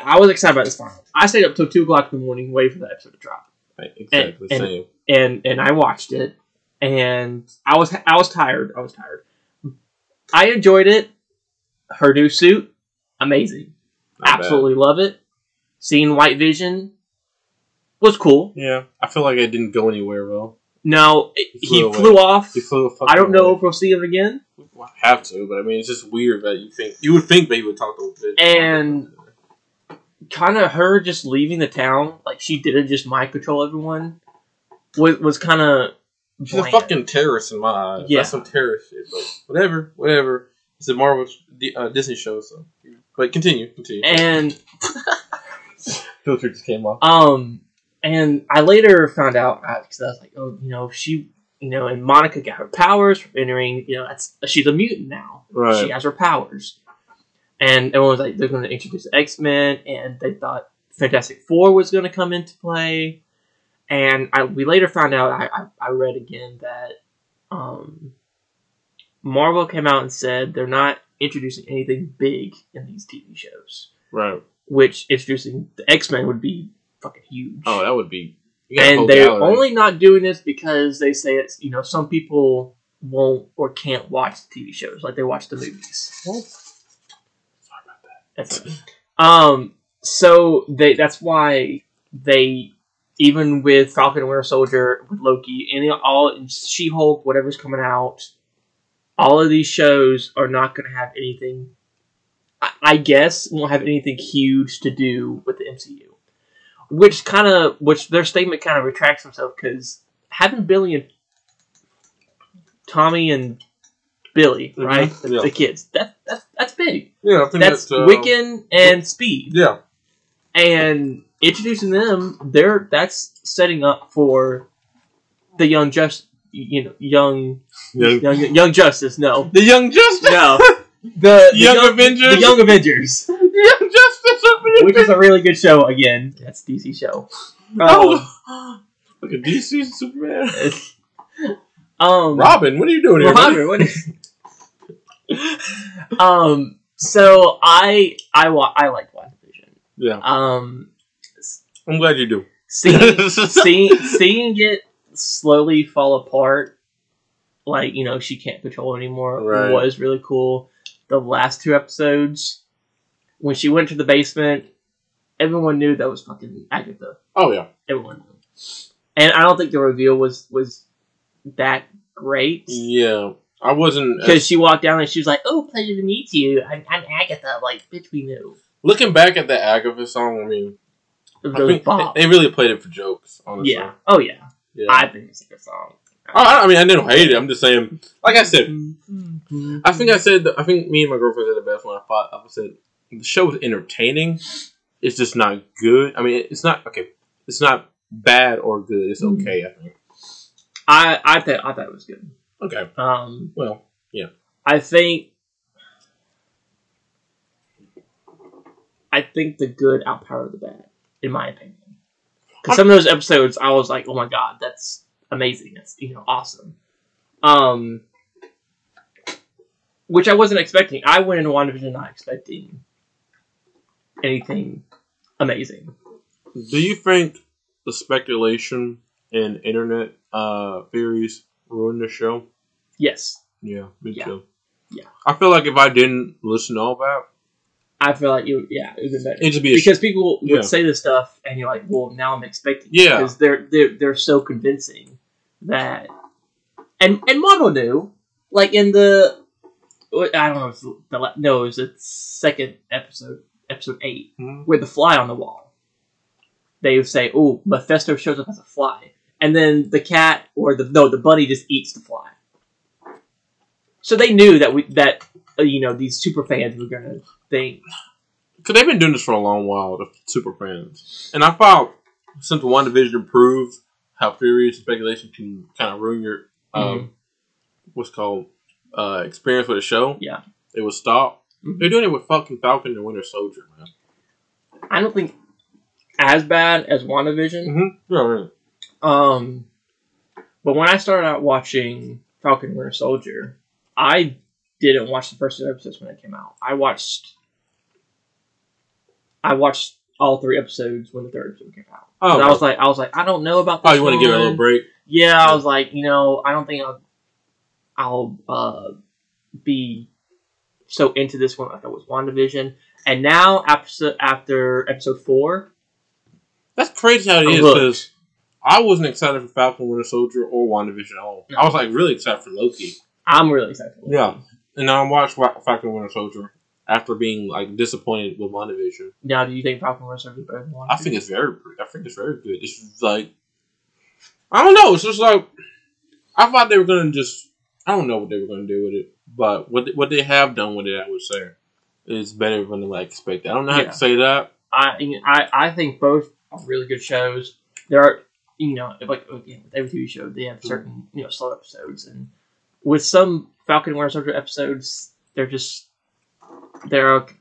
I was excited about this final. I stayed up till 2 o'clock in the morning waiting for the episode to drop. Right, exactly. Same. And I watched it, and I was tired. I enjoyed it. Her new suit, amazing. Not absolutely love it. Seeing White Vision was cool. Yeah, I feel like it didn't go anywhere though. No, he flew off. He flew. I don't know if we'll see him again. We'll have to, but I mean, it's just weird that you would think they would talk to him. And kind of her just leaving the town, like she didn't just mind control everyone, was kind of. She's a fucking terrorist in my eyes. Yeah. That's some terrorist shit, but whatever. It's a Marvel Disney show, so. But continue. And filter just came off. And I later found out because I was like, oh, she, and Monica got her powers from entering. She's a mutant now. Right. She has her powers, and everyone was like, they're going to introduce the X-Men, and they thought Fantastic Four was going to come into play. And we later found out, I read again that Marvel came out and said they're not introducing anything big in these TV shows. Right. Which introducing the X-Men would be fucking huge. Oh, that would be. And they're only not doing this because they say it's, some people won't or can't watch the TV shows like they watch the movies. What? Sorry about that. So that's why they. Even with Falcon and Winter Soldier, with Loki, and She-Hulk, whatever's coming out, all of these shows are not going to have anything, I guess, won't have anything huge to do with the MCU. Which their statement kind of retracts themselves, because having Billy and Tommy and Billy, right? Mm-hmm. The kids, that's big. Yeah, I think that's Wiccan and Speed. Yeah. And introducing them, that's setting up for the Young Justice. Young Justice. No, the Young Justice. No, the Young Avengers. The Young Avengers. Young Justice, which is a really good show. Again, that's DC show. Like a DC Superman. Robin, what are you doing here? Robin, what? So I like WandaVision. Yeah. I'm glad you do. Seeing it slowly fall apart, like, she can't control anymore, right. Was really cool. The last 2 episodes, when she went to the basement, everyone knew that was fucking Agatha. Oh, yeah. Everyone knew. And I don't think the reveal was that great. Yeah. I wasn't... Because she walked down and she was like, oh, pleasure to meet you. I'm Agatha. Like, bitch, we knew. Looking back at the Agatha song, I mean... I think they really played it for jokes, honestly. Yeah. Oh, yeah. I think it's a good song. I mean, I didn't hate it. I'm just saying, like I said, I think me and my girlfriend said the best when I said the show was entertaining. It's just not good. I mean, it's not okay. It's not bad or good. It's okay. I think. I thought it was good. Okay. Well, yeah. I think the good outpower the bad, in my opinion. Because some of those episodes, I was like, oh my god, that's amazing. That's, awesome. Which I wasn't expecting. I went into WandaVision not expecting anything amazing. Do you think the speculation and internet theories ruined the show? Yes. Yeah, me too. Yeah. I feel like if I didn't listen to all that, I feel like it would be better. It'd be because people would say this stuff, and you're like, well, now I'm expecting it. Yeah. Because they're so convincing that... And Marvel knew. Like, in the... I don't know if it's it was the second episode, episode 8, with the fly on the wall. They would say, oh, Mephisto shows up as a fly. And then the cat, or the bunny just eats the fly. So they knew that these super fans were going to think. Because they've been doing this for a long while, the super fans. And I thought, since WandaVision proved how theories and speculation can kind of ruin your, experience with a show. Yeah. It would stop. Mm-hmm. They're doing it with fucking Falcon and Winter Soldier, man. I don't think as bad as WandaVision. Mm-hmm. Yeah, really. But when I started out watching Falcon and Winter Soldier, I didn't watch the first 2 episodes when it came out. I watched all 3 episodes when the 3rd episode came out. Oh, okay. I was like, I don't know about this. Oh, you want to give it a little break? Yeah, I was like, I don't think I'll be so into this one like I was WandaVision. And now after episode 4, that's crazy how it is, because I wasn't excited for Falcon Winter Soldier or WandaVision at all. No. I was like really excited for Loki. I'm really excited for Loki. Yeah. And now I watched Falcon Winter Soldier, after being like disappointed with WandaVision. Now, do you think Falcon Winter Soldier is better than WandaVision? I think it's very good. It's just like I don't know. It's just like I thought they were gonna just. I don't know what they were gonna do with it, but what they have done with it, I would say, is better than I expected. I don't know how to say that. I think both are really good shows. There are, like again, with every TV show, they have certain slow episodes, and with some Falcon Winter Soldier episodes, the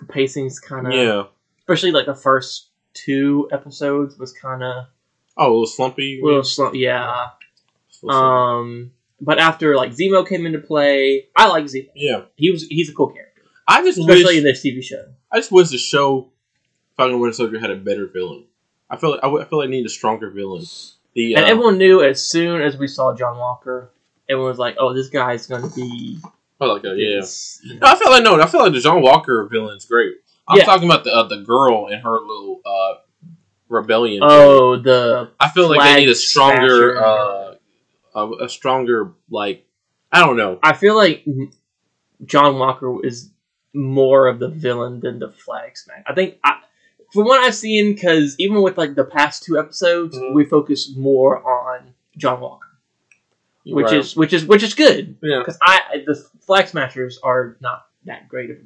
pacing's kind of especially like the first 2 episodes was kind of a little slumpy. Yeah. But after like Zemo came into play, I like Zemo. Yeah, he's a cool character. Especially in this TV show. I just wish the show Falcon Winter Soldier had a better villain. I feel like I need a stronger villain. And everyone knew as soon as we saw John Walker, everyone was like, "Oh, this guy's going to be." No, I feel like the John Walker villain's great. I'm talking about the girl and her little rebellion. Oh, I feel like they need a stronger like I don't know. I feel like John Walker is more of the villain than the Flag Smash. I think from what I've seen, because even with like the past 2 episodes, we focus more on John Walker, which is good. Yeah, because the Flag Smashers are not that great of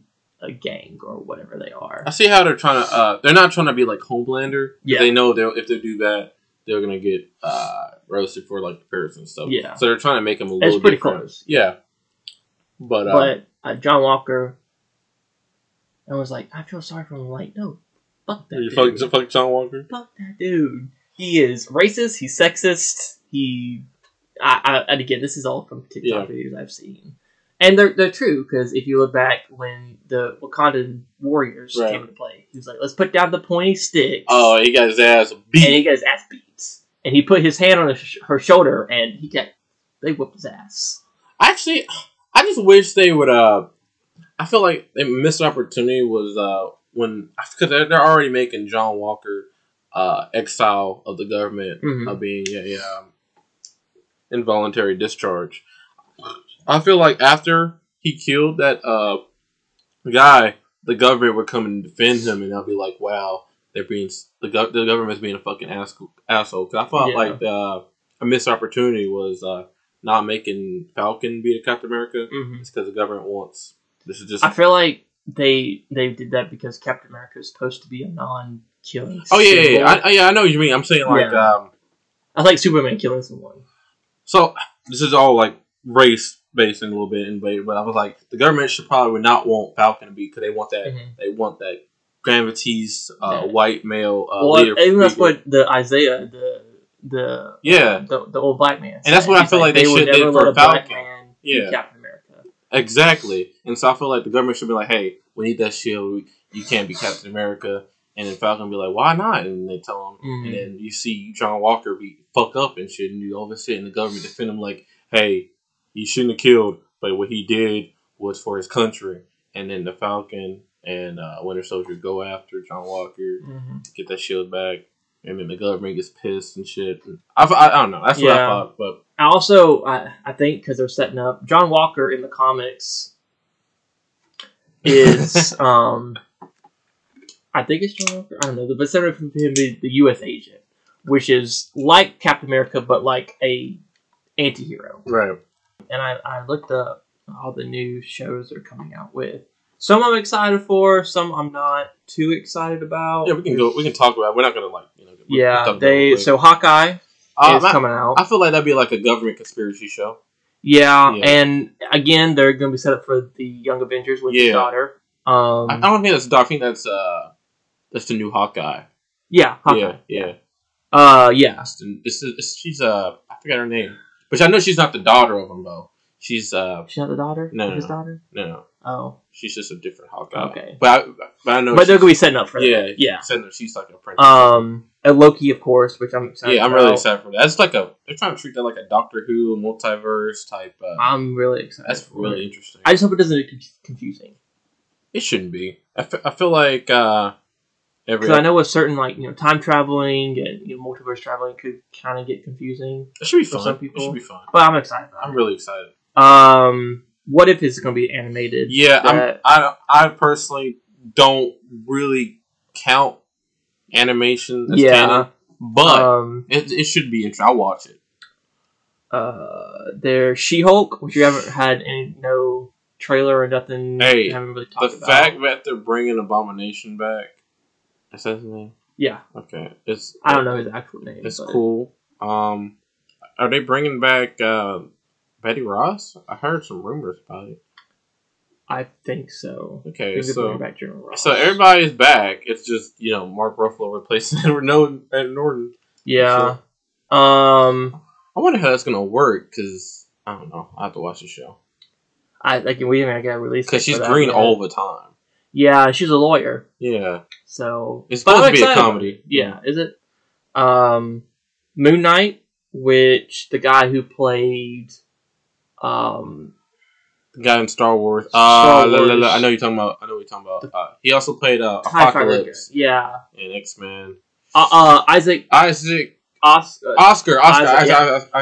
a gang or whatever they are. I see how they're trying to. They're not trying to be like Homelander. Yeah, they know if they do that, they're gonna get roasted for like the Paris and stuff. Yeah, so they're trying to make them a little pretty different. Close. Yeah, but John Walker, I was like, I feel sorry for him. Like, no, fuck that. Fuck John Walker. Fuck that dude. He is racist. He's sexist. And again, this is all from TikTok videos I've seen, and they're true because if you look back when the Wakandan warriors came into play, he was like, let's put down the pointy sticks. Oh, he got his ass beat. And he put his hand on her shoulder, and they whooped his ass. Actually, I just wish they would. I feel like a missed opportunity was because they're already making John Walker exile of the government of being involuntary discharge. I feel like after he killed that guy, the government would come and defend him, and they'll be like, "Wow, they're being the government's being a fucking asshole." Because I thought like a missed opportunity was not making Falcon be the Captain America. It's because the government wants. This is just. I feel like they did that because Captain America is supposed to be a non-killing. Oh I know what you mean. I'm saying like I like Superman killing someone. So this is all like race based in a little bit, but I was like, the government should probably not want Falcon to be because they want that they want that gravity's white male leader. Even that's what the Isaiah the old black man said. And that's what I feel like they should do for Falcon. Captain America. Exactly. And so I feel like the government should be like, hey, we need that shield. You can't be Captain America. And then Falcon be like, why not? And they tell him. And then you see John Walker be fuck up and shit. And you all of a sudden the government defend him like, hey, he shouldn't have killed. But what he did was for his country. And then the Falcon and Winter Soldier go after John Walker to get that shield back. And then the government gets pissed and shit. And I don't know. That's what I thought. But I think because they're setting up John Walker in the comics is I think it's John Walker. I don't know, but setting up for him to be the U.S. agent, which is like Captain America, but like a anti-hero. Right. And I looked up all the new shows they're coming out with. Some I'm excited for, some I'm not too excited about. Yeah, we can talk about it. We're not gonna so Hawkeye is coming out. I feel like that'd be like a government conspiracy show. Yeah, and again, they're gonna be set up for the Young Avengers with his daughter. I don't think that's the daughter. I think that's the new Hawkeye. Yeah, Hawkeye. Yeah. She's I forgot her name, but I know she's not the daughter of him though. She's not the daughter. No, his daughter. No. Oh, she's just a different Hawkeye. Okay, but I know. But they're gonna be setting up for that. Yeah. She's like a princess. And Loki, of course, which I'm excited. Yeah, I'm really excited for that. That's like they're trying to treat that like a Doctor Who multiverse type. I'm really excited. That's really interesting. I just hope it doesn't get confusing. It shouldn't be. I feel like because I know with certain time traveling and multiverse traveling could kind of get confusing. It should be fun. For some people. It should be fun. But I'm excited. I'm really excited. what if it's going to be animated? Yeah, I personally don't really count animation as canon, but it should be interesting. I'll watch it. There's She-Hulk, which you haven't had no trailer or nothing. Hey, haven't really talked about. The fact that they're bringing Abomination back, is that his name? Yeah. Okay. I don't know his actual name. It's cool. Are they bringing back Betty Ross? I heard some rumors about it. I think so. Okay, so back Ross. So everybody's back. It's just Mark Ruffalo replacing Edward Norton. Yeah. So, I wonder how that's gonna work because I don't know. I have to watch the show. We haven't got released because she's green all the time. Yeah, she's a lawyer. Yeah. So it's supposed to be a comedy. Yeah, is it? Moon Knight, which the guy who played the guy in Star Wars. I know what you're talking about. He also played Apocalypse. Yeah. In X-Men. Oscar.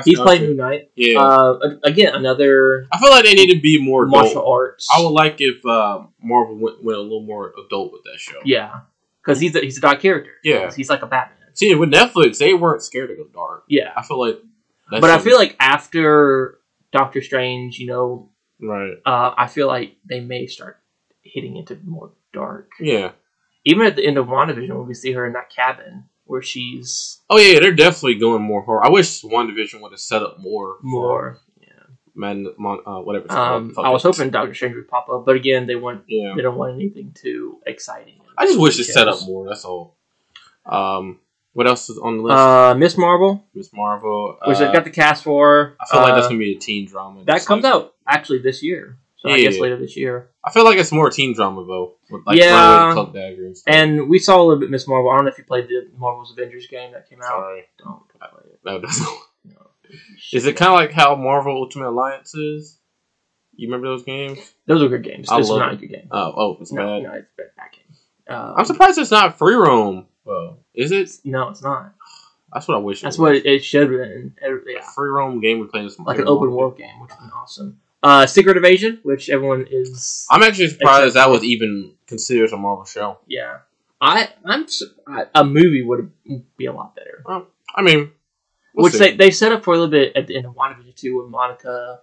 He's played Moon Knight. Yeah. Again, another. I feel like they need to be more martial arts. I would like if Marvel went a little more adult with that show. Yeah, because he's a dark character. Yeah, he's like a Batman. See, with Netflix, they weren't scared to go dark. Yeah, I feel like. I feel like after Doctor Strange, right. I feel like they may start hitting into more dark. Yeah. Even at the end of WandaVision, when we see her in that cabin where she's. Oh yeah, they're definitely going more horror. I wish WandaVision would have set up more. Whatever. I was hoping Doctor Strange would pop up, but again, they want. Yeah. They don't want anything too exciting. I just wish it set up more. That's all. What else is on the list? Miss Marvel. Which I got the cast for. I feel like that's gonna be a teen drama. That comes out actually this year. So I guess later this year. I feel like it's more teen drama though. With Cloak Dagger and stuff. And we saw a little bit Miss Marvel. I don't know if you played the Marvel's Avengers game that came out. Sorry. Don't play it. No, it doesn't. No. Is it kind of like how Marvel Ultimate Alliance is? You remember those games? Those are good games. This is not a good game. It's bad. No, it's a bad game. I'm surprised it's not free roam. Well, is it? No, it's not. That's what I wish. That's what it should have been. Yeah. Free roam game we play like an open world game, which would be awesome. Secret Invasion, which everyone is. I'm actually surprised that was even considered a Marvel show. Yeah, a movie would be a lot better. Well, I mean, they set up for a little bit at the end of WandaVision 2 when Monica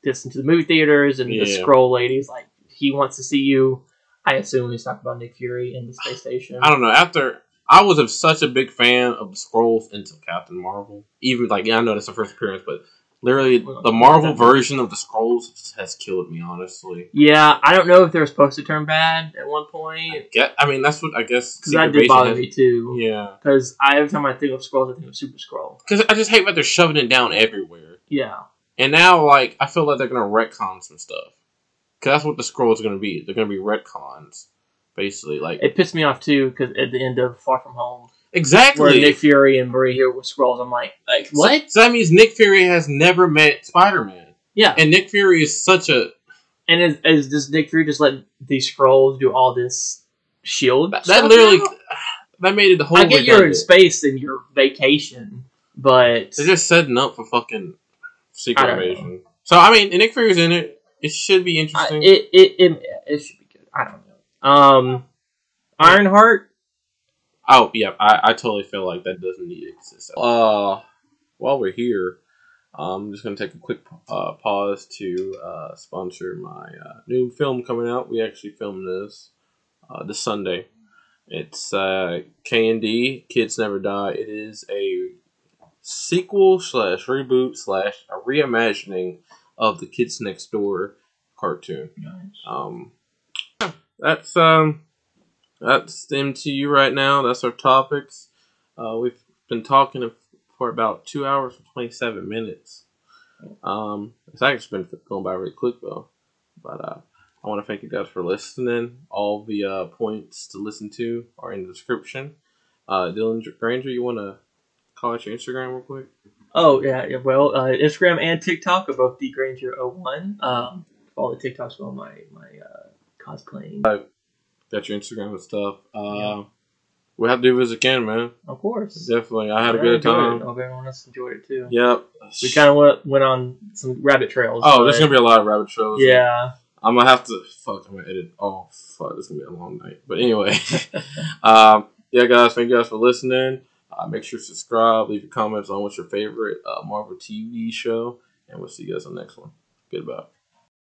gets into the movie theaters and the Skrull lady's like, he wants to see you. I assume he's talking about Nick Fury in the space station. I don't know. After I was such a big fan of the Skrulls until Captain Marvel. Even I know that's the first appearance, but literally the Marvel version of the Skrulls has killed me. Honestly. Yeah, I don't know if they were supposed to turn bad at one point. I mean, that's what I guess. Because that did bother me too. Yeah. Because every time I think of Skrulls, I think of Super Skrull. Because I just hate that they're shoving it down everywhere. Yeah. And now, I feel like they're gonna retcon some stuff. Because that's what the Skrulls are gonna be. They're gonna be retcons. Basically, it pissed me off too because at the end of Far From Home, exactly, where Nick Fury and Marie Hill were Skrulls, I'm like what? So that means Nick Fury has never met Spider-Man. Yeah, and Nick Fury is such a. And is this Nick Fury just let these Skrulls do all this shield? That literally that made it the whole. I get you're in space and your vacation, but they're just setting up for fucking Secret Invasion. So I mean, and Nick Fury's in it. It should be interesting. It should be good. I don't know. Ironheart. Oh yeah, I totally feel like that doesn't need to exist. While we're here, I'm just gonna take a quick pause to sponsor my new film coming out. We actually filmed this Sunday. It's K&D, Kids Never Die. It is a sequel / reboot / a reimagining of the Kids Next Door cartoon. Nice. That's the MTU right now. That's our topics. We've been talking for about 2 hours and 27 minutes. It's actually been going by really quick though. But I want to thank you guys for listening. All the points to listen to are in the description. Dylan Granger, you want to call out your Instagram real quick? Oh yeah. Well, Instagram and TikTok are both DGranger01. All the TikToks on my cosplaying. Got your Instagram and stuff. We'll have to do this again, man. Of course. Definitely. I had a good time. I hope everyone else enjoyed it too. Yep. We kind of went on some rabbit trails. Oh, there's gonna be a lot of rabbit trails. Yeah. I'm gonna have to. Fuck, I'm gonna edit. Oh, fuck, this is gonna be a long night. But anyway, yeah, guys, thank you guys for listening. Make sure to subscribe, leave your comments on what's your favorite Marvel TV show, and we'll see you guys on the next one. Goodbye.